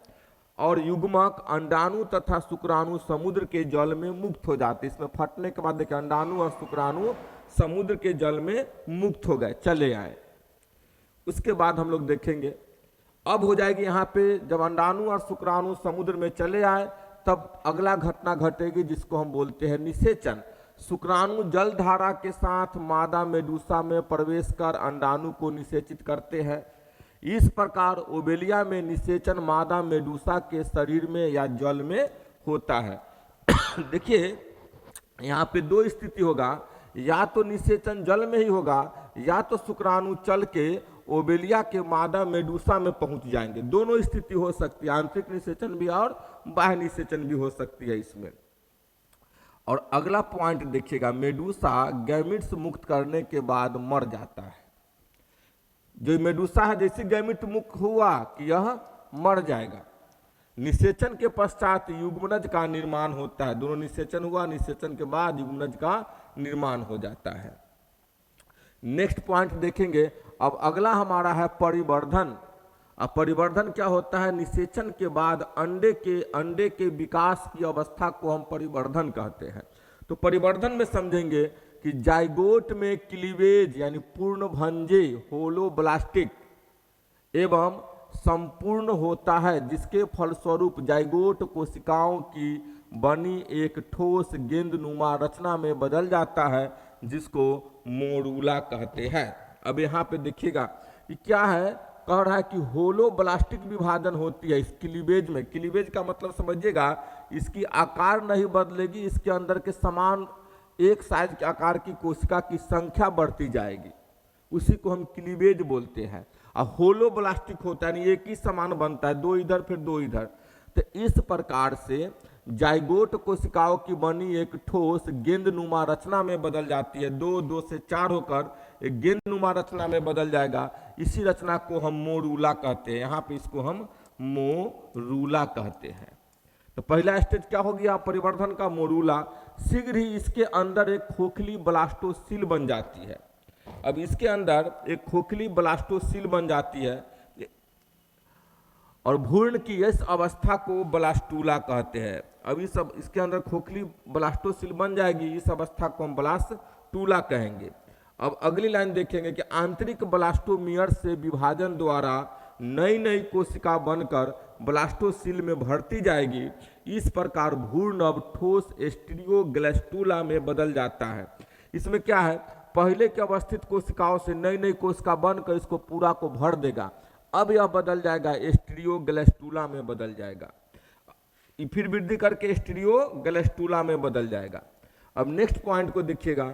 Speaker 1: और युग्मक अंडाणु तथा शुक्राणु समुद्र के जल में मुक्त हो जाते हैं। इसमें फटने के बाद देखिए, अंडाणु और शुक्राणु समुद्र के जल में मुक्त हो गए, चले आए। उसके बाद हम लोग देखेंगे, अब हो जाएगी यहाँ पे, जब अंडाणु और शुक्राणु समुद्र में चले आए तब अगला घटना घटेगी जिसको हम बोलते हैं निषेचन। शुक्राणु जल धारा के साथ मादा मेडूसा में प्रवेश कर अंडाणु को निषेचित करते हैं। इस प्रकार ओबेलिया में निषेचन मादा मेडूसा के शरीर में या जल में होता है। देखिए, यहाँ पे दो स्थिति होगा, या तो निषेचन जल में ही होगा या तो शुक्राणु चल के ओबेलिया के मादा मेडूसा में पहुंच जाएंगे। दोनों स्थिति हो सकती है, आंतरिक निषेचन भी और बाह्य निषेचन भी हो सकती है इसमें। और अगला पॉइंट देखिएगा, मेडूसा गैमिट्स मुक्त करने के बाद मर जाता है। जो मेडूसा है, जैसे गैमिट मुक्त हुआ कि यह मर जाएगा। निषेचन के पश्चात युग्मनज का निर्माण होता है। दोनों निषेचन हुआ, निषेचन के बाद युग्मनज का निर्माण हो जाता है। नेक्स्ट पॉइंट देखेंगे, अब अगला हमारा है परिवर्धन। अब परिवर्धन क्या होता है, निषेचन के बाद अंडे के विकास की अवस्था को हम परिवर्धन कहते हैं। तो परिवर्धन में समझेंगे कि जाइगोट में क्लीवेज यानी पूर्णभंजे होलोब्लास्टिक एवं संपूर्ण होता है, जिसके फलस्वरूप जाइगोट कोशिकाओं की बनी एक ठोस गेंदनुमा रचना में बदल जाता है, जिसको मोरूला कहते हैं। अब यहाँ पे देखिएगा कि क्या है, कह रहा है कि होलोब्लास्टिक विभाजन होती है इस क्लीवेज में। क्लीवेज का मतलब समझिएगा, इसकी आकार नहीं बदलेगी, इसके अंदर के समान एक साइज के आकार की कोशिका की संख्या बढ़ती जाएगी, उसी को हम क्लीवेज बोलते हैं। और होलोब्लास्टिक होता है, एक ही समान बनता है, दो इधर फिर दो इधर। तो इस प्रकार से जाइगोट कोशिकाओं की बनी एक ठोस गेंदनुमा रचना में बदल जाती है, दो से चार होकर एक गेंदनुमा रचना में बदल जाएगा। इसी रचना को हम मोरूला कहते हैं। यहाँ पे इसको हम मोरूला कहते हैं। तो पहला स्टेज क्या हो गया परिवर्धन का, मोरूला। शीघ्र ही इसके अंदर एक खोखली ब्लास्टोसिल बन जाती है। अब इसके अंदर एक खोखली ब्लास्टोसिल बन जाती है और भ्रूण की इस अवस्था को ब्लास्टूला कहते हैं। अब इसके अंदर खोखली ब्लास्टोसिल बन जाएगी, इस अवस्था को हम ब्लास्टूला कहेंगे। अब अगली लाइन देखेंगे कि आंतरिक ब्लास्टोमियर से विभाजन द्वारा नई नई कोशिका बनकर ब्लास्टोसिल में भरती जाएगी। इस प्रकार भ्रूण अब ठोस स्टीरियोग्लास्टूला में बदल जाता है। इसमें क्या है, पहले के अवस्थित कोशिकाओं से नई नई कोशिका बनकर इसको पूरा को भर देगा। अब यह बदल जाएगा, स्टीरियोग्लास्टूला में बदल जाएगा, फिर वृद्धि करके स्टीरियोग्लास्टूला में बदल जाएगा। अब नेक्स्ट पॉइंट को देखिएगा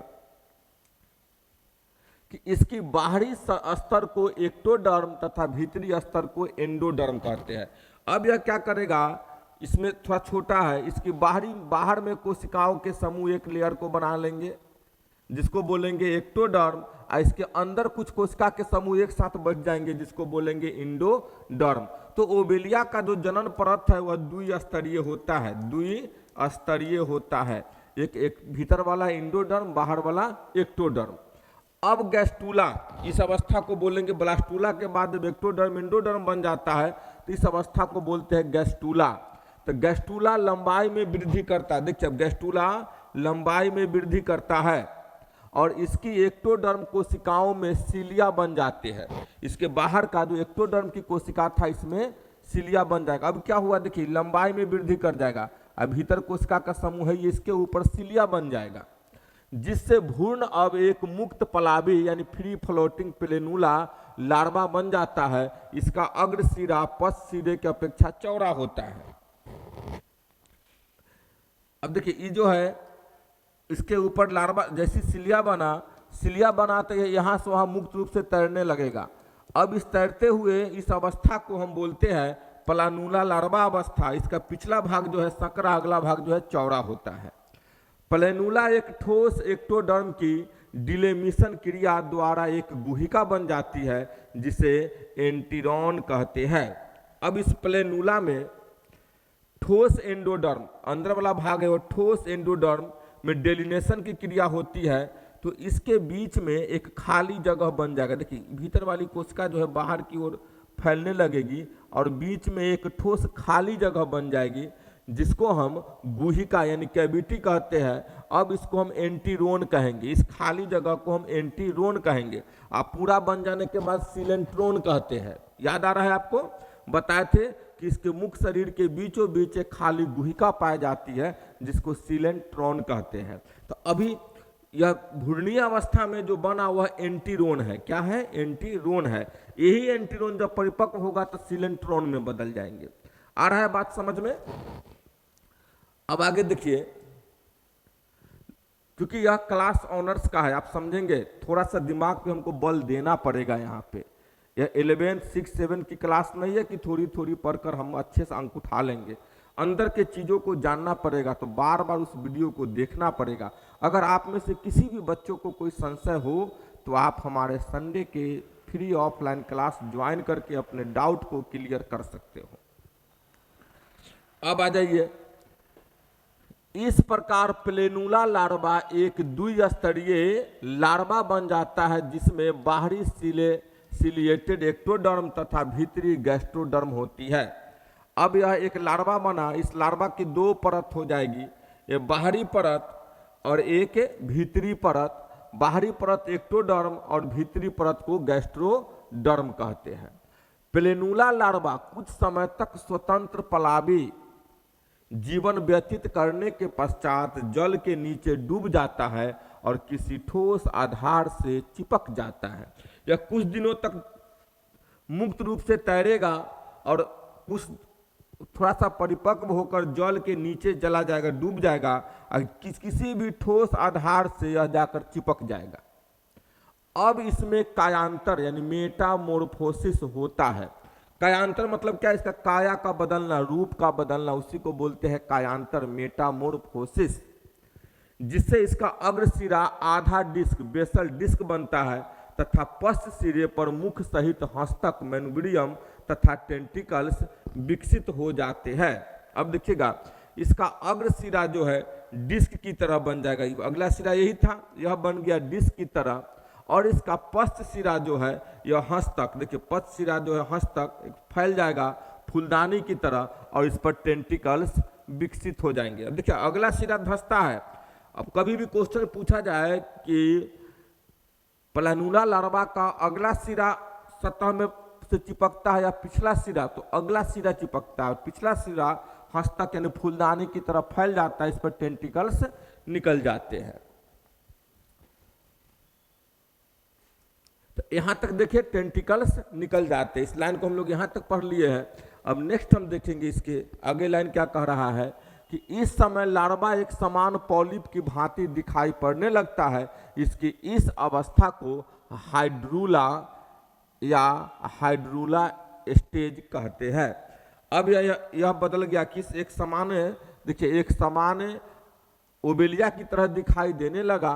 Speaker 1: कि इसकी बाहरी स्तर को एक्टोडर्म तथा भीतरी स्तर को एंडोडर्म कहते हैं। अब यह क्या करेगा, इसमें थोड़ा छोटा है, इसकी बाहर में कोशिकाओं के समूह एक लेयर को बना लेंगे जिसको बोलेंगे एक्टोडर्म, और इसके अंदर कुछ कोशिका के समूह एक साथ बैठ जाएंगे जिसको बोलेंगे इंडोडर्म। तो ओबेलिया का जो जनन परत है वह द्विस्तरीय होता है, द्विस्तरीय होता है, एक भीतर वाला इंडोडर्म, बाहर वाला एक्टोडर्म। अब गैस्टूला, इस अवस्था को बोलेंगे ब्लास्टूला के बाद जब एक्टोडर्म इंडोडर्म बन जाता है तो इस अवस्था को बोलते हैं गैस्टूला। तो गैस्टूला लंबाई में वृद्धि करता है, देखिए अब गैस्टूला लंबाई में वृद्धि करता है और इसकी एक्टोडर्म कोशिकाओं में सीलिया बन जाते हैं। इसके बाहर का जो एक्टोडर्म की कोशिका था इसमें सीलिया बन जाएगा। अब क्या हुआ देखिए, लंबाई में वृद्धि कर जाएगा, अब भीतर कोशिका का समूह है ये, इसके ऊपर सीलिया बन जाएगा, जिससे भ्रूण अब एक मुक्त पलावी यानी फ्री फ्लोटिंग प्लेनुला लार्वा बन जाता है। इसका अग्र सिरा पश्च सिरे की अपेक्षा चौड़ा होता है। अब देखिए ये जो है इसके ऊपर लार्वा जैसी सिलिया बना तो यहाँ से वहाँ मुक्त रूप से तैरने लगेगा। अब इस तैरते हुए इस अवस्था को हम बोलते हैं प्लानुला लार्वा अवस्था। इसका पिछला भाग जो है संकरा, अगला भाग जो है चौड़ा होता है। प्लेनुला एक ठोस एक्टोडर्म की डिलेमिशन क्रिया द्वारा एक गुहिका बन जाती है जिसे एंटीरॉन कहते हैं। अब इस प्लेनुला में ठोस एंडोडर्म, अंदर वाला भाग है वो ठोस एंडोडर्म में डेलिनेशन की क्रिया होती है, तो इसके बीच में एक खाली जगह बन जाएगा। देखिए भीतर वाली कोशिका जो है बाहर की ओर फैलने लगेगी और बीच में एक ठोस खाली जगह बन जाएगी जिसको हम गुहिका यानी कैविटी कहते हैं। अब इसको हम एंटीरोन कहेंगे, इस खाली जगह को हम एंटीरोन कहेंगे। आप पूरा बन जाने के बाद सिलेंट्रोन कहते हैं। याद आ रहा है आपको, बताए थे कि इसके मुख शरीर के बीचों बीच एक खाली गुहिका पाई जाती है जिसको सिलेंट्रॉन कहते हैं। तो अभी यह भ्रूणीय अवस्था में जो बना वह एंटीरोन है। क्या है? एंटीरोन है। यही एंटीरोन जब परिपक्व होगा तो सिलेंट्रॉन में बदल जाएंगे। आ रहा है बात समझ में? अब आगे देखिए, क्योंकि यह क्लास ऑनर्स का है, आप समझेंगे, थोड़ा सा दिमाग पे हमको बल देना पड़ेगा। यहाँ पे यह 11, 6, 7 की क्लास नहीं है कि थोड़ी थोड़ी पढ़कर हम अच्छे से अंक उठा लेंगे। अंदर के चीज़ों को जानना पड़ेगा, तो बार बार उस वीडियो को देखना पड़ेगा। अगर आप में से किसी भी बच्चों को कोई संशय हो तो आप हमारे संडे के फ्री ऑफलाइन क्लास ज्वाइन करके अपने डाउट को क्लियर कर सकते हो। अब आ जाइए, इस प्रकार प्लेनुला लार्वा एक द्विस्तरीय लार्वा बन जाता है जिसमें बाहरी सिलिएटेड एक्टोडर्म तथा भीतरी गैस्ट्रोडर्म होती है। अब यह एक लार्वा बना, इस लार्वा की दो परत हो जाएगी, ये बाहरी परत और एक भीतरी परत। बाहरी परत एक्टोडर्म और भीतरी परत को गैस्ट्रोडर्म कहते हैं। प्लेनुला लार्वा कुछ समय तक स्वतंत्र पलावी जीवन व्यतीत करने के पश्चात जल के नीचे डूब जाता है और किसी ठोस आधार से चिपक जाता है। यह कुछ दिनों तक मुक्त रूप से तैरेगा और कुछ थोड़ा सा परिपक्व होकर जल के नीचे चला जाएगा, डूब जाएगा और किसी भी ठोस आधार से यह जाकर चिपक जाएगा। अब इसमें कायांतर यानी मेटामोर्फोसिस होता है। कायांतर मतलब क्या? इसका काया का बदलना, रूप का बदलना, उसी को बोलते हैं कायांतर, मेटामोर्फोसिस, जिससे इसका अग्र सिरा आधा डिस्क बेसल डिस्क बनता है तथा पश्च सिरे पर मुख सहित हस्तक मैनुब्रियम तथा टेंटिकल्स विकसित हो जाते हैं। अब देखिएगा, इसका अग्र सिरा जो है डिस्क की तरह बन जाएगा। अगला सिरा यही था, यह बन गया डिस्क की तरह। और इसका पश्च सिरा जो है यह हस्तक, देखिए पश्च सिरा जो है हस्तक फैल जाएगा फूलदानी की तरह और इस पर टेंटिकल्स विकसित हो जाएंगे। अब देखिए अगला सिरा धंसता है। अब कभी भी क्वेश्चन पूछा जाए कि प्लेनुला लार्वा का अगला सिरा सतह में से चिपकता है या पिछला सिरा, तो अगला सिरा चिपकता है, पिछला सिरा हस्तक यानी फूलदानी की तरह फैल जाता है, इस पर टेंटिकल्स निकल जाते हैं। तो यहां तक देखिए टेंटिकल्स निकल जाते हैं। इस लाइन को हम लोग यहां तक पढ़ लिए हैं। अब नेक्स्ट हम देखेंगे इसके आगे लाइन क्या कह रहा है कि इस समय लार्वा एक समान पॉलिप की भांति दिखाई पड़ने लगता है। इसकी इस अवस्था को हाइड्रूला या हाइड्रूला स्टेज कहते हैं। अब यह बदल गया कि एक समान, देखिए एक समान ओबेलिया की तरह दिखाई देने लगा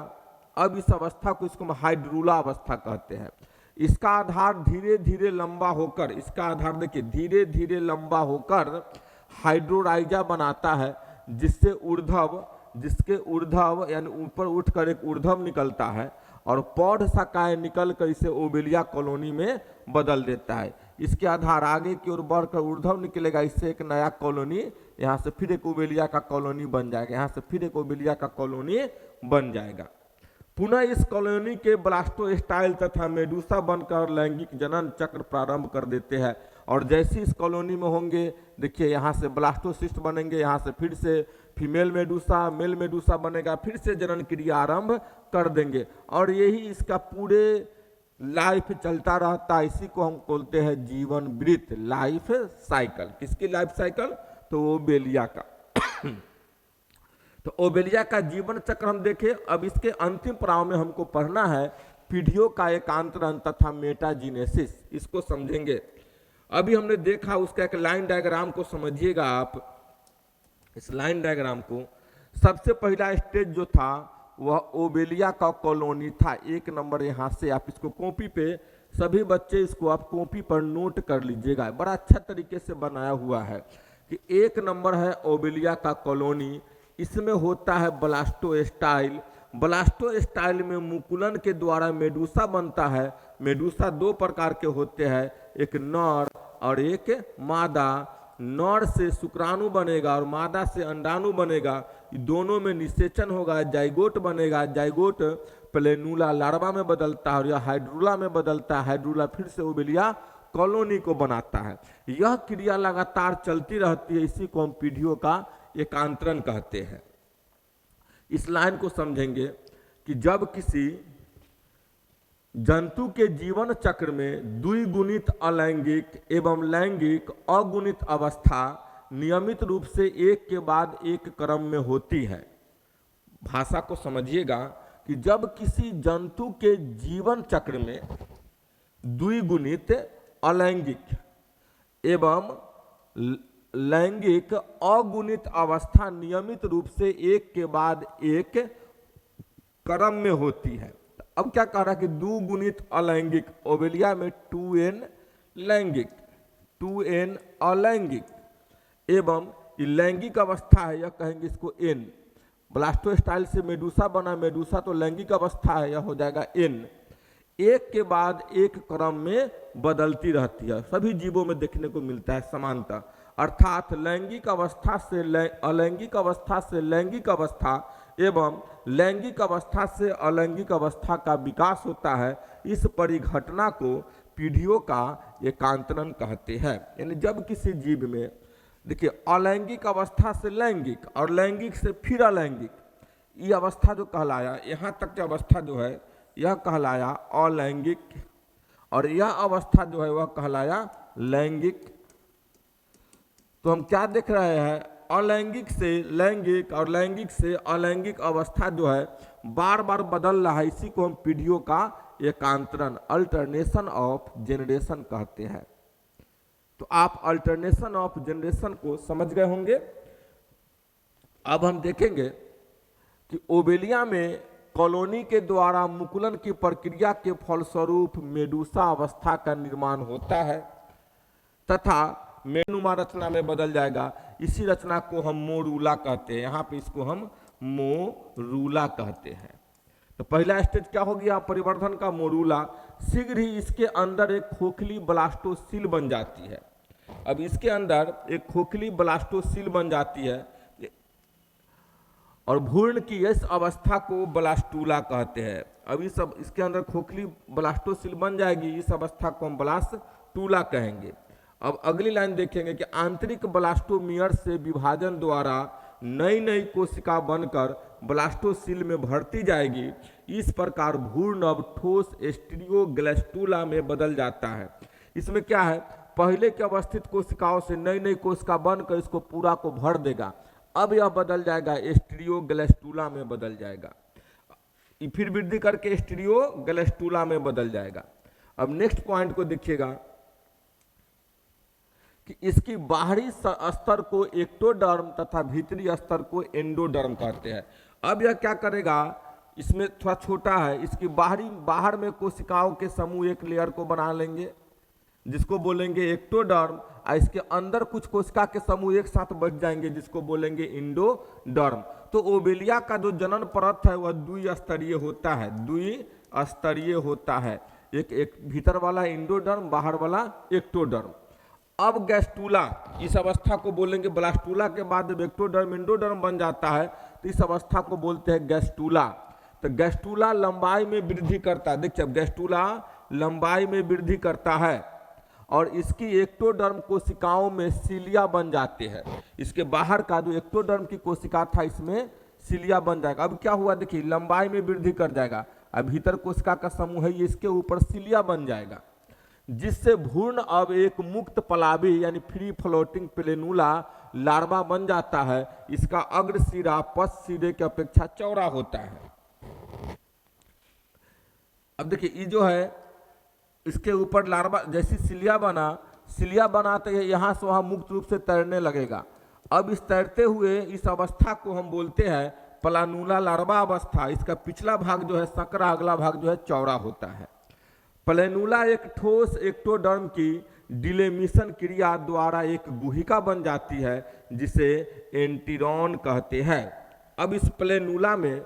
Speaker 1: अब इस अवस्था को इसको हम हाइड्रूला अवस्था कहते हैं। इसका आधार धीरे धीरे लंबा होकर, इसका आधार देखिए धीरे धीरे लंबा होकर हाइड्रोराइजा बनाता है, जिसके ऊर्ध्व यानी ऊपर उठकर एक ऊर्ध्व निकलता है और पौध शाखाएं निकलकर इसे ओबेलिया कॉलोनी में बदल देता है। इसके आधार आगे की ओर बढ़कर ऊर्ध्व निकलेगा, इससे एक नया कॉलोनी, यहाँ से फिर एक ओबेलिया का कॉलोनी बन जाएगा, यहाँ से फिर एक ओबेलिया का कॉलोनी बन जाएगा। पुनः इस कॉलोनी के ब्लास्टोस्टाइल तथा मेडूसा बनकर लैंगिक जनन चक्र प्रारंभ कर देते हैं। और जैसे इस कॉलोनी में होंगे, देखिए यहाँ से ब्लास्टोसिस्ट बनेंगे, यहाँ से फिर से फीमेल मेडूसा, मेल मेडूसा बनेगा, फिर से जनन क्रिया आरंभ कर देंगे और यही इसका पूरे लाइफ चलता रहता है। इसी को हम बोलते हैं जीवन वृत्त, लाइफ साइकिल। किसकी लाइफ साइकिल? तो ओबेलिया का। तो ओबेलिया का जीवन चक्र हम देखें। अब इसके अंतिम पड़ाव में हमको पढ़ना है पीढ़ियों का एकांतरण तथा मेटाजीनेसिस, इसको समझेंगे। अभी हमने देखा उसका एक लाइन डायग्राम को समझिएगा आप। इस लाइन डायग्राम को सबसे पहला स्टेज जो था वह ओबेलिया का कॉलोनी था। 1 नंबर यहाँ से आप इसको कॉपी पे, सभी बच्चे इसको आप कॉपी पर नोट कर लीजिएगा, बड़ा अच्छा तरीके से बनाया हुआ है कि 1 नंबर है ओबेलिया का कॉलोनी। इसमें होता है ब्लास्टोस्टाइल। ब्लास्टोस्टाइल में मुकुलन के द्वारा मेडूसा बनता है। मेडूसा 2 प्रकार के होते हैं, एक नर और एक मादा। नर से शुक्राणु बनेगा और मादा से अंडाणु बनेगा। दोनों में निषेचन होगा, जाइगोट बनेगा। जाइगोट प्लेनुला लार्वा में बदलता है और यह हाइड्रूला में बदलता है। हाइड्रूला फिर से ओबेलिया कॉलोनी को बनाता है। यह क्रिया लगातार चलती रहती है, इसी को हम पीढ़ियों का एकांतरण कहते हैं। इस लाइन को समझेंगे कि जब किसी जंतु के जीवन चक्र में द्विगुणित अलैंगिक एवं लैंगिक अगुणित अवस्था नियमित रूप से एक के बाद एक क्रम में होती है। भाषा को समझिएगा कि जब किसी जंतु के जीवन चक्र में द्विगुणित अलैंगिक एवं लैंगिक अगुणित अवस्था नियमित रूप से एक के बाद एक क्रम में होती है। अब क्या कह रहा है कि द्विगुणित अलैंगिक, ओबेलिया में 2n लैंगिक, 2n अलैंगिक एवं लैंगिक अवस्था है, यह कहेंगे इसको n। ब्लास्टोस्टाइल से मेडूसा बना, मेडूसा तो लैंगिक अवस्था है, यह हो जाएगा n। एक के बाद एक क्रम में बदलती रहती है, सभी जीवों में देखने को मिलता है समानता। अर्थात लैंगिक अवस्था से अलैंगिक अवस्था से लैंगिक अवस्था एवं लैंगिक अवस्था से अलैंगिक अवस्था का विकास होता है। इस परिघटना को पीढ़ियों का एकांतरण कहते हैं। यानी जब किसी जीव में देखिए अलैंगिक अवस्था से लैंगिक और लैंगिक से फिर अलैंगिक, ये अवस्था जो कहलाया, यहाँ तक की अवस्था जो है यह कहलाया अलैंगिक और यह अवस्था जो है वह कहलाया लैंगिक। तो हम क्या देख रहे हैं, अलैंगिक से लैंगिक और लैंगिक से अलैंगिक अवस्था जो है बार बार बदल रहा है। इसी को हम पीढ़ियों का एकांतरण, अल्टरनेशन ऑफ जनरेशन कहते हैं। तो आप अल्टरनेशन ऑफ जनरेशन को समझ गए होंगे। अब हम देखेंगे कि ओबेलिया में कॉलोनी के द्वारा मुकुलन की प्रक्रिया के फलस्वरूप मेडूसा अवस्था का निर्माण होता है तथा मेनुमा रचना में बदल जाएगा। इसी रचना को हम मोरूला कहते हैं, यहाँ पे इसको हम मोरूला कहते हैं। तो पहला स्टेज क्या हो गया परिवर्धन का, मोरूला। शीघ्र ही इसके अंदर एक खोखली ब्लास्टोसील बन जाती है। अब इसके अंदर एक खोखली ब्लास्टोसील बन जाती है और भ्रूण की इस अवस्था को ब्लास्टूला कहते हैं। अब इसके अंदर खोखली ब्लास्टोसील बन जाएगी, इस अवस्था को हम ब्लास्टूला कहेंगे। अब अगली लाइन देखेंगे कि आंतरिक ब्लास्टोमियर से विभाजन द्वारा नई नई कोशिका बनकर ब्लास्टोसील में भरती जाएगी। इस प्रकार भ्रूण अब ठोस स्टीरियोग्लास्टूला में बदल जाता है। इसमें क्या है, पहले के अवस्थित कोशिकाओं से नई नई कोशिका बनकर इसको पूरा को भर देगा। अब यह बदल जाएगा स्टीरियोग्लास्टूला में बदल जाएगा, फिर वृद्धि करके स्टीरियोग्लास्टूला में बदल जाएगा। अब नेक्स्ट पॉइंट को देखिएगा कि इसकी बाहरी स्तर को एक्टोडर्म तथा भीतरी स्तर को एंडोडर्म कहते हैं। अब यह क्या करेगा, इसमें थोड़ा छोटा है, इसकी बाहर में कोशिकाओं के समूह एक लेयर को बना लेंगे जिसको बोलेंगे एक्टोडर्म, और इसके अंदर कुछ कोशिका के समूह एक साथ बैठ जाएंगे जिसको बोलेंगे इंडोडर्म। तो ओबेलिया का जो जनन परत है वह द्विस्तरीय होता है, द्विस्तरीय होता है, एक भीतर वाला इंडोडर्म, बाहर वाला एक्टोडर्म। अब गैस्टूला, इस अवस्था को बोलेंगे ब्लास्टूला के बाद जब एक्टोडर्म इंडोडर्म बन जाता है तो इस अवस्था को बोलते हैं गैस्टूला। तो गैस्टूला लंबाई में वृद्धि करता है, देखिए गैस्टूला लंबाई में वृद्धि करता है और इसकी एक्टोडर्म कोशिकाओं में सीलिया बन जाते हैं। इसके बाहर का जो एक्टोडर्म की कोशिका था इसमें सीलिया बन जाएगा। अब क्या हुआ देखिए, लंबाई में वृद्धि कर जाएगा, अब भीतर कोशिका का समूह है, ये इसके ऊपर सीलिया बन जाएगा, जिससे भ्रूण अब एक मुक्त पलावी यानी फ्री फ्लोटिंग प्लेनुला लार्वा बन जाता है। इसका अग्र सिरा पश्च सिरे की अपेक्षा चौड़ा होता है। अब देखिए ये जो है इसके ऊपर लार्वा जैसी सिलिया बना तो यहाँ से वहाँ मुक्त रूप से तैरने लगेगा। अब इस तैरते हुए इस अवस्था को हम बोलते हैं प्लानुला लार्वा अवस्था। इसका पिछला भाग जो है संकरा, अगला भाग जो है चौड़ा होता है। प्लेनुला एक ठोस एक्टोडर्म की डिलेमिशन क्रिया द्वारा एक गुहिका बन जाती है जिसे एंटीरॉन कहते हैं। अब इस प्लेनुला में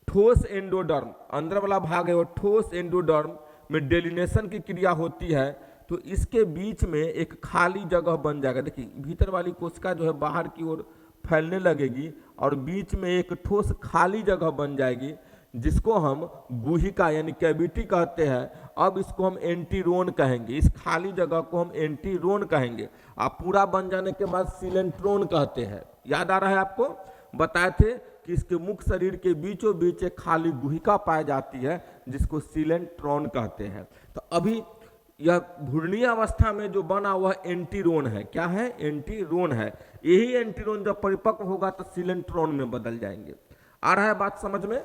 Speaker 1: ठोस एंडोडर्म, अंदर वाला भाग है वो ठोस एंडोडर्म में डेलिनेशन की क्रिया होती है, तो इसके बीच में एक खाली जगह बन जाएगा। देखिए भीतर वाली कोशिका जो है बाहर की ओर फैलने लगेगी और बीच में एक ठोस खाली जगह बन जाएगी जिसको हम गुहिका यानी कैविटी कहते हैं। अब इसको हम एंटीरोन कहेंगे, इस खाली जगह को हम एंटीरोन कहेंगे। आप पूरा बन जाने के बाद सिलेंट्रोन कहते हैं। याद आ रहा है आपको, बताए थे कि इसके मुख्य शरीर के बीचों बीच एक खाली गुहिका पाई जाती है जिसको सिलेंट्रॉन कहते हैं। तो अभी यह घूर्णीय अवस्था में जो बना वह एंटीरोन है। क्या है? एंटीरोन है। यही एंटीरोन जब परिपक्व होगा तो सिलेंट्रॉन में बदल जाएंगे। आ रहा है बात समझ में?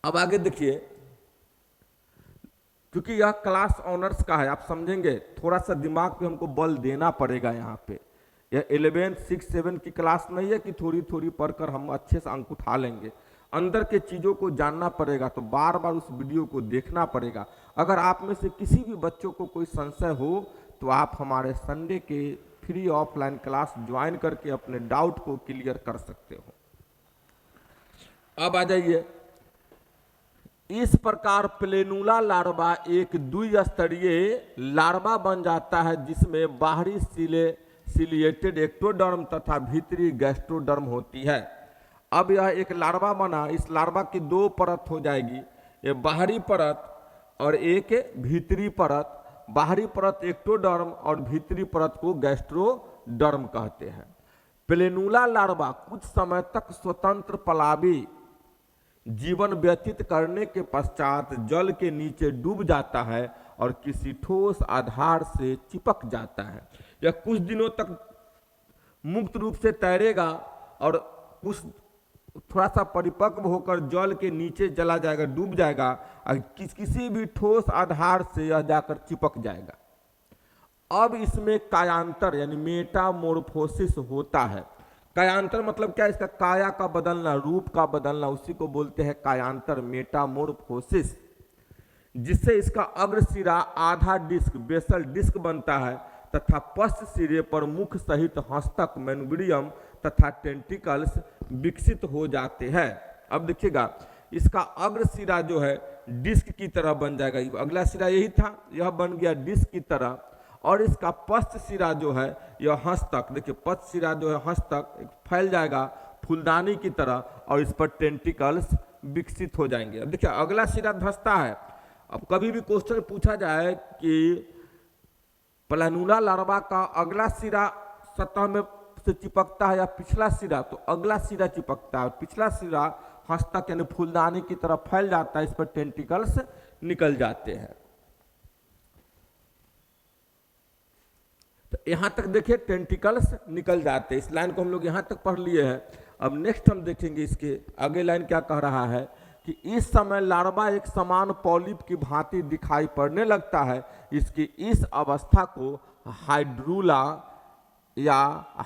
Speaker 1: अब आगे देखिए, क्योंकि यह क्लास ऑनर्स का है, आप समझेंगे, थोड़ा सा दिमाग पे हमको बल देना पड़ेगा यहाँ पे। यह 11, 6, 7 की क्लास नहीं है कि थोड़ी थोड़ी पढ़कर हम अच्छे से अंक उठा लेंगे। अंदर के चीज़ों को जानना पड़ेगा, तो बार बार उस वीडियो को देखना पड़ेगा। अगर आप में से किसी भी बच्चों को कोई संशय हो तो आप हमारे संडे के फ्री ऑफलाइन क्लास ज्वाइन करके अपने डाउट को क्लियर कर सकते हो। अब आ जाइए, इस प्रकार प्लेनुला लार्वा एक द्विस्तरीय लार्वा बन जाता है जिसमें बाहरी सिलिएटेड एक्टोडर्म तथा भीतरी गैस्ट्रोडर्म होती है। अब यह एक लार्वा बना, इस लार्वा की दो परत हो जाएगी, ये बाहरी परत और एक भीतरी परत। बाहरी परत एक्टोडर्म और भीतरी परत को गैस्ट्रोडर्म कहते हैं। प्लेनुला लार्वा कुछ समय तक स्वतंत्र पलावी जीवन व्यतीत करने के पश्चात जल के नीचे डूब जाता है और किसी ठोस आधार से चिपक जाता है। यह कुछ दिनों तक मुक्त रूप से तैरेगा और कुछ थोड़ा सा परिपक्व होकर जल के नीचे चला जाएगा, डूब जाएगा और किसी भी ठोस आधार से यह जाकर चिपक जाएगा। अब इसमें कायांतर यानी मेटामोर्फोसिस होता है। कायांतर मतलब क्या? इसका काया का बदलना, रूप का बदलना, उसी को बोलते हैं कायांतर, मेटामोर्फोसिस, जिससे इसका अग्र सिरा आधा डिस्क बेसल डिस्क बनता है तथा पश्च सिरे पर मुख सहित हस्तक मेनुब्रियम तथा टेंटिकल्स विकसित हो जाते हैं। अब देखिएगा, इसका अग्र सिरा जो है डिस्क की तरह बन जाएगा। अगला सिरा यही था, यह बन गया डिस्क की तरह। और इसका पश्च सिरा जो है यह हस्तक, देखिए पश्च सिरा जो है हस्तक फैल जाएगा फूलदानी की तरह और इस पर टेंटिकल्स विकसित हो जाएंगे। अब देखिए अगला सिरा धंसता है। अब कभी भी क्वेश्चन पूछा जाए कि प्लेनुला लार्वा का अगला सिरा सतह में से चिपकता है या पिछला सिरा, तो अगला सिरा चिपकता है और पिछला सिरा हस्तक यानी फूलदानी की तरह फैल जाता है, इस पर टेंटिकल्स निकल जाते हैं। तो यहां तक देखिए टेंटिकल्स निकल जाते हैं। इस लाइन को हम लोग यहां तक पढ़ लिए हैं। अब नेक्स्ट हम देखेंगे इसके आगे लाइन क्या कह रहा है कि इस समय लार्वा एक समान पॉलिप की भांति दिखाई पड़ने लगता है। इसकी इस अवस्था को हाइड्रूला या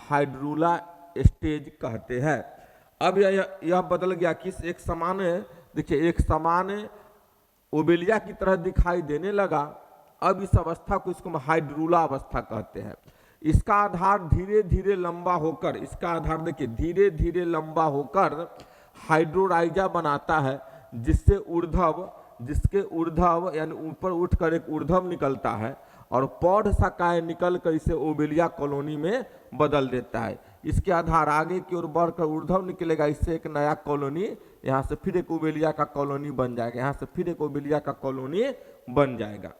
Speaker 1: हाइड्रूला स्टेज कहते हैं। अब यह बदल गया किस एक समान, देखिए एक समान ओबेलिया की तरह दिखाई देने लगा। अब इस अवस्था को इसको हम हाइड्रूला अवस्था कहते हैं। इसका आधार धीरे धीरे लंबा होकर, इसका आधार देखिए धीरे धीरे लंबा होकर हाइड्रोराइजा बनाता है, जिसके ऊर्ध्व यानी ऊपर उठकर एक ऊर्ध्व निकलता है और पौध शाखाएं निकलकर इसे ओबेलिया कॉलोनी में बदल देता है। इसके आधार आगे की ओर बढ़कर ऊर्ध्व निकलेगा, इससे एक नया कॉलोनी, यहाँ से फिर एक ओबेलिया का कॉलोनी बन जाएगा, यहाँ से फिर एक ओबेलिया का कॉलोनी बन जाएगा।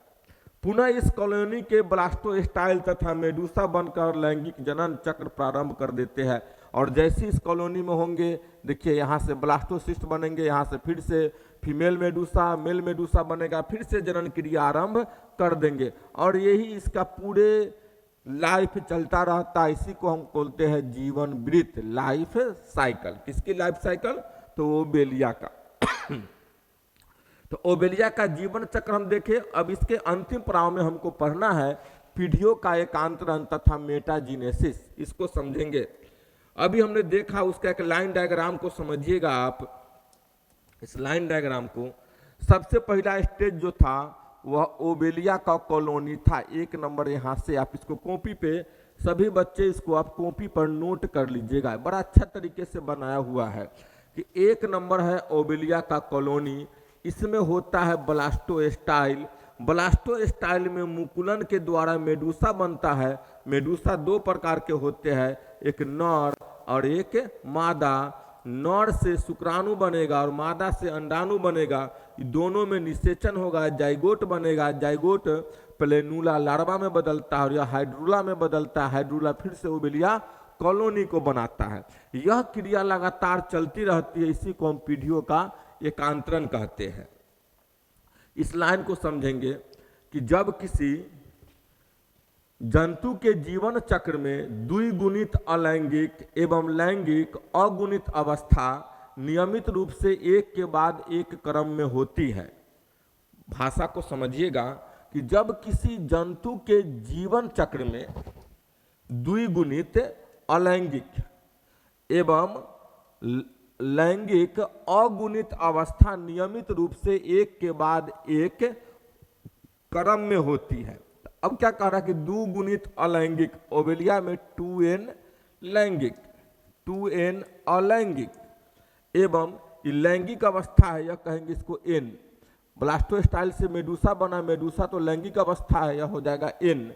Speaker 1: पुनः इस कॉलोनी के ब्लास्टोस्टाइल तथा मेडूसा बनकर लैंगिक जनन चक्र प्रारंभ कर देते हैं। और जैसे इस कॉलोनी में होंगे, देखिए यहाँ से ब्लास्टोसिस्ट बनेंगे, यहाँ से फिर से फीमेल मेडूसा, मेल मेडूसा बनेगा, फिर से जनन क्रिया आरंभ कर देंगे और यही इसका पूरे लाइफ चलता रहता है। इसी को हम बोलते हैं जीवन वृत्त, लाइफ साइकिल। किसकी लाइफ साइकिल? तो ओबेलिया का। तो ओबेलिया का जीवन चक्र हम देखें। अब इसके अंतिम पड़ाव में हमको पढ़ना है पीढ़ियों का एकांतरण तथा मेटाजीनेसिस, इसको समझेंगे। अभी हमने देखा उसका एक लाइन डायग्राम को समझिएगा आप। इस लाइन डायग्राम को सबसे पहला स्टेज जो था वह ओबेलिया का कॉलोनी था। 1 नंबर यहाँ से आप इसको कॉपी पे, सभी बच्चे इसको आप कॉपी पर नोट कर लीजिएगा, बड़ा अच्छा तरीके से बनाया हुआ है कि 1 नंबर है ओबेलिया का कॉलोनी। इसमें होता है ब्लास्टोस्टाइल। ब्लास्टोस्टाइल में मुकुलन के द्वारा मेडूसा बनता है। मेडूसा 2 प्रकार के होते हैं, एक नर और एक मादा। नर से शुक्राणु बनेगा और मादा से अंडाणु बनेगा। दोनों में निषेचन होगा, जाइगोट बनेगा। जाइगोट प्लेनूला लार्वा में बदलता है और यह हाइड्रूला में बदलता है। हाइड्रूला फिर से ओबेलिया कॉलोनी को बनाता है। यह क्रिया लगातार चलती रहती है, इसी को हम पीढ़ियों का एकांतरण कहते हैं। इस लाइन को समझेंगे कि जब किसी जंतु के जीवन चक्र में द्विगुणित अलैंगिक एवं लैंगिक अगुणित अवस्था नियमित रूप से एक के बाद एक क्रम में होती है। भाषा को समझिएगा कि जब किसी जंतु के जीवन चक्र में द्विगुणित अलैंगिक एवं लैंगिक अगुणित अवस्था नियमित रूप से एक के बाद एक क्रम में होती है। अब क्या कह रहा है कि द्विगुणित अलैंगिक, ओबेलिया में 2n लैंगिक, 2n अलैंगिक एवं लैंगिक अवस्था है, यह कहेंगे इसको n। ब्लास्टोस्टाइल से मेडूसा बना, मेडूसा तो लैंगिक अवस्था है, यह हो जाएगा n।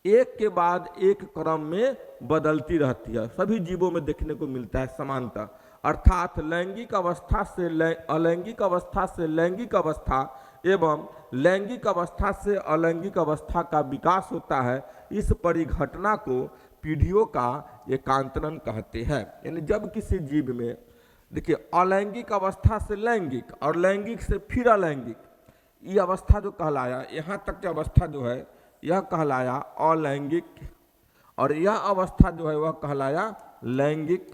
Speaker 1: एक के बाद एक क्रम में बदलती रहती है, सभी जीवों में देखने को मिलता है समानता। अर्थात लैंगिक अवस्था से अलैंगिक अवस्था से लैंगिक अवस्था एवं लैंगिक अवस्था से अलैंगिक अवस्था का विकास होता है। इस परिघटना को पीढ़ियों का एकांतरण कहते हैं। यानी जब किसी जीव में देखिए अलैंगिक अवस्था से लैंगिक और लैंगिक से फिर अलैंगिक, ये अवस्था जो कहलाया, यहाँ तक की अवस्था जो है यह कहलाया अलैंगिक और यह अवस्था जो है वह कहलाया लैंगिक।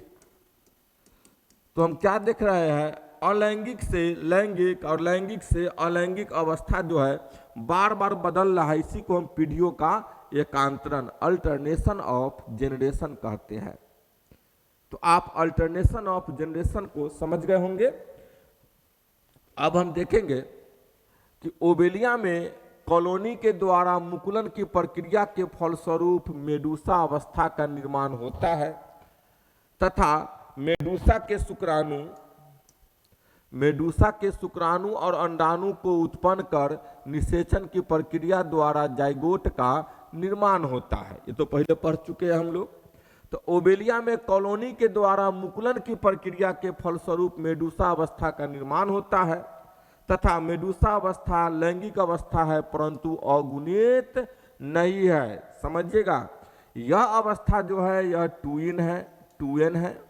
Speaker 1: तो हम क्या देख रहे हैं, अलैंगिक से लैंगिक और लैंगिक से अलैंगिक अवस्था जो है बार बार बदल रहा है। इसी को हम पीढ़ियों का एकांतरण, अल्टरनेशन ऑफ जनरेशन कहते हैं। तो आप अल्टरनेशन ऑफ जनरेशन को समझ गए होंगे। अब हम देखेंगे कि ओबेलिया में कॉलोनी के द्वारा मुकुलन की प्रक्रिया के फलस्वरूप मेडूसा अवस्था का निर्माण होता है तथा मेडूसा के शुक्राणु और अंडाणु को उत्पन्न कर निषेचन की प्रक्रिया द्वारा जाइगोट का निर्माण होता है। ये तो पहले पढ़ चुके हैं हम लोग। तो ओबेलिया में कॉलोनी के द्वारा मुकुलन की प्रक्रिया के फलस्वरूप मेडूसा अवस्था का निर्माण होता है तथा मेडूसा अवस्था लैंगिक अवस्था है परंतु अगुणित नहीं है। समझिएगा, यह अवस्था जो है यह 2n है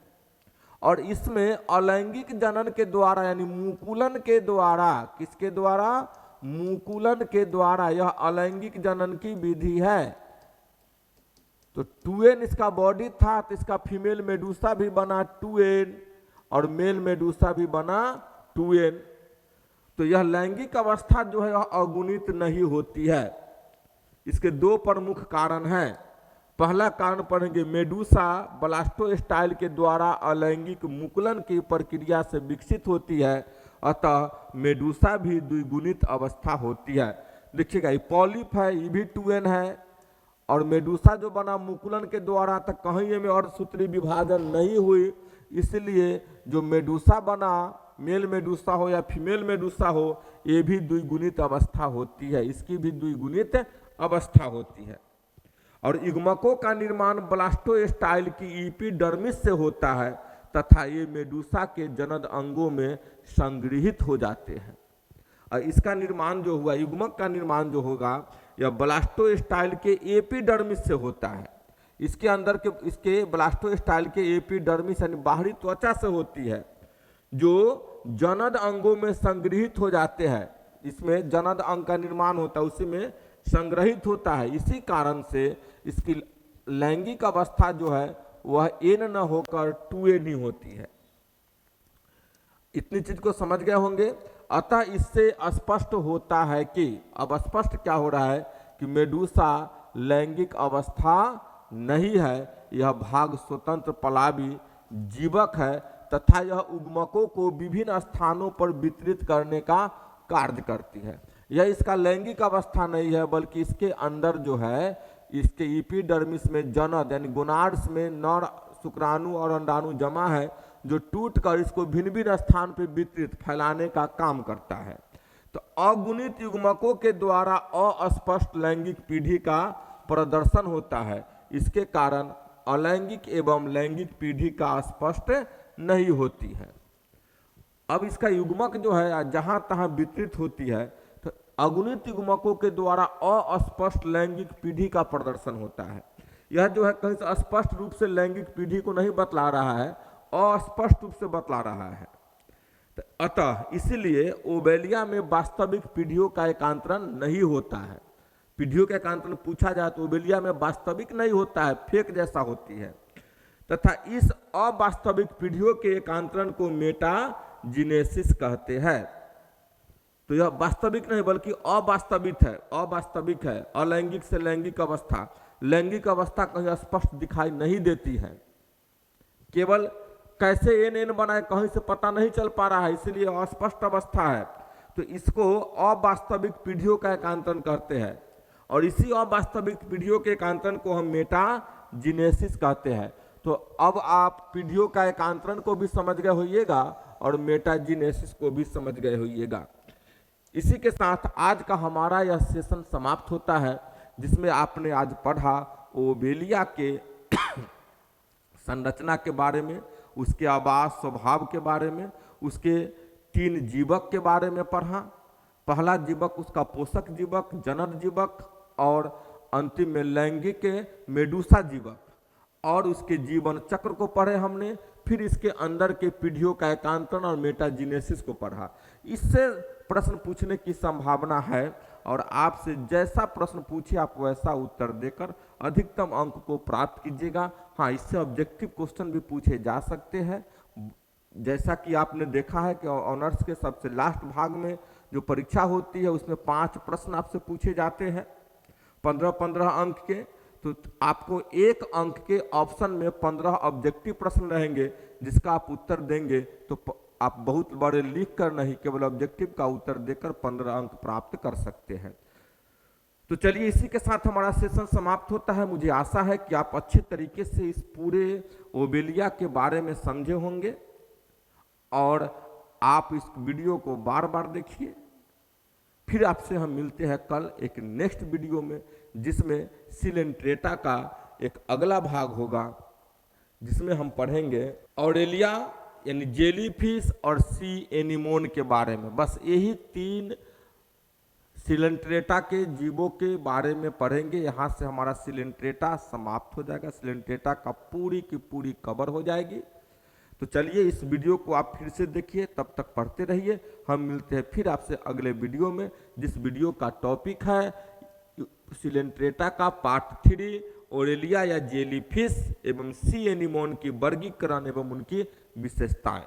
Speaker 1: और इसमें अलैंगिक जनन के द्वारा यानी मुकुलन के द्वारा, किसके द्वारा? मुकुलन के द्वारा यह अलैंगिक जनन की विधि है। तो 2n इसका बॉडी था, तो इसका फीमेल मेडूसा भी बना 2n और मेल मेडूसा भी बना 2n। तो यह लैंगिक अवस्था जो है यह अगुणित नहीं होती है। इसके 2 प्रमुख कारण हैं। पहला कारण पढ़ेंगे, मेडूसा ब्लास्टोस्टाइल के द्वारा अलैंगिक मुकुलन की प्रक्रिया से विकसित होती है, अतः मेडूसा भी द्विगुणित अवस्था होती है। देखिएगा ये पॉलिप है, ये भी 2n है, और मेडूसा जो बना मुकुलन के द्वारा, तक कहीं में अर्धसूत्री विभाजन नहीं हुई, इसलिए जो मेडूसा बना, मेल मेडूसा हो या फीमेल मेडूसा हो, ये भी द्विगुणित अवस्था होती है, इसकी भी द्विगुणित अवस्था होती है। और युग्मकों का निर्माण ब्लास्टोस्टाइल की एपिडर्मिस से होता है तथा ये मेडूसा के जनद अंगों में संग्रहित हो जाते हैं। और इसका निर्माण जो हुआ, युग्मक का निर्माण जो होगा, यह ब्लास्टोस्टाइल के एपिडर्मिस से होता है। इसके अंदर के, इसके ब्लास्टोस्टाइल के एपिडर्मिस यानी बाहरी त्वचा से होती है, जो जनद अंगों में संग्रहित हो जाते हैं। इसमें जनद अंग का निर्माण होता है, उसी में संग्रहित होता है। इसी कारण से इसकी लैंगिक अवस्था जो है वह एन न होकर 2n ही होती है। इतनी चीज को समझ गए होंगे। अतः इससे स्पष्ट होता है कि, अब स्पष्ट क्या हो रहा है कि मेडूसा लैंगिक अवस्था नहीं है, यह भाग स्वतंत्र पलावी जीवक है तथा यह उग्मकों को विभिन्न स्थानों पर वितरित करने का कार्य करती है। यह इसका लैंगिक अवस्था नहीं है, बल्कि इसके अंदर जो है, इसके एपिडर्मिस में जनद यानी गोनाड्स में नर शुक्राणु और अंडाणु जमा है, जो टूटकर इसको भिन्न भिन्न स्थान पर वितरित फैलाने का काम करता है। तो अगुणित युग्मकों के द्वारा अस्पष्ट लैंगिक पीढ़ी का प्रदर्शन होता है। इसके कारण अलैंगिक एवं लैंगिक पीढ़ी का स्पष्ट नहीं होती है। अब इसका युग्मक जो है जहां तहां वितरित होती है, तो अगुणित युग्मकों के द्वारा अस्पष्ट लैंगिक पीढ़ी का प्रदर्शन होता है। यह जो है कहीं से स्पष्ट रूप से लैंगिक पीढ़ी को नहीं बतला रहा है, अस्पष्ट रूप से बतला रहा है। तो अतः इसलिए ओबेलिया में वास्तविक पीढ़ियों का एकांतरण नहीं होता है। पीढ़ियों का एकांतरण पूछा जाए तो ओबेलिया में वास्तविक नहीं होता है, फेक जैसा होती है। तथा इस अवास्तविक पीढ़ियों के एकांतरण को मेटाजिनेसिस कहते हैं। तो यह वास्तविक नहीं बल्कि अवास्तविक है, अवास्तविक है। अलैंगिक से लैंगिक अवस्था, लैंगिक अवस्था कहीं स्पष्ट दिखाई नहीं देती है। केवल कैसे एन बनाए कहीं से पता नहीं चल पा रहा है, इसलिए अस्पष्ट अवस्था है। तो इसको अवास्तविक पीढ़ियों का एकांतरण कहते हैं, और इसी अवास्तविक पीढ़ियों के एकांतरण को हम मेटाजिनेसिस कहते हैं। तो अब आप पीढ़ियों का एकांतरण को भी समझ गए होइएगा और मेटाजिनेसिस को भी समझ गए होइएगा। इसी के साथ आज का हमारा यह सेशन समाप्त होता है, जिसमें आपने आज पढ़ा ओबेलिया के संरचना के बारे में, उसके आवास स्वभाव के बारे में, उसके 3 जीवक के बारे में पढ़ा। पहला जीवक उसका पोषक जीवक, जनन जीवक, और अंतिम में लैंगिक मेडूसा जीवक, और उसके जीवन चक्र को पढ़े हमने। फिर इसके अंदर के पीढ़ियों का एकांतरण और मेटाजिनेसिस को पढ़ा। इससे प्रश्न पूछने की संभावना है, और आपसे जैसा प्रश्न पूछे आप वैसा उत्तर देकर अधिकतम अंक को प्राप्त कीजिएगा। हाँ, इससे ऑब्जेक्टिव क्वेश्चन भी पूछे जा सकते हैं। जैसा कि आपने देखा है कि ऑनर्स के सबसे लास्ट भाग में जो परीक्षा होती है उसमें 5 प्रश्न आपसे पूछे जाते हैं 15-15 अंक के। तो आपको 1 अंक के ऑप्शन में 15 ऑब्जेक्टिव प्रश्न रहेंगे, जिसका आप उत्तर देंगे तो आप बहुत बड़े लिख कर नहीं, केवल ऑब्जेक्टिव का उत्तर देकर 15 अंक प्राप्त कर सकते हैं। तो चलिए, इसी के साथ हमारा सेशन समाप्त होता है। मुझे आशा है कि आप अच्छे तरीके से इस पूरे ओबेलिया के बारे में समझे होंगे, और आप इस वीडियो को बार बार देखिए। फिर आपसे हम मिलते हैं कल एक नेक्स्ट वीडियो में, जिसमें सिलेंट्रेटा का एक अगला भाग होगा, जिसमें हम पढ़ेंगे ऑरेलिया यानी जेलीफिश और सी एनीमोन के बारे में। बस यही 3 सिलेंट्रेटा के जीवों के बारे में पढ़ेंगे। यहाँ से हमारा सिलेंट्रेटा समाप्त हो जाएगा, सिलेंट्रेटा का पूरी की पूरी कवर हो जाएगी। तो चलिए, इस वीडियो को आप फिर से देखिए, तब तक पढ़ते रहिए। हम मिलते हैं फिर आपसे अगले वीडियो में, जिस वीडियो का टॉपिक है सिलेंट्रेटा का पार्ट 3, ओरेलिया या जेलीफिश एवं सी एनीमोन की वर्गीकरण एवं उनकी विशेषताएं।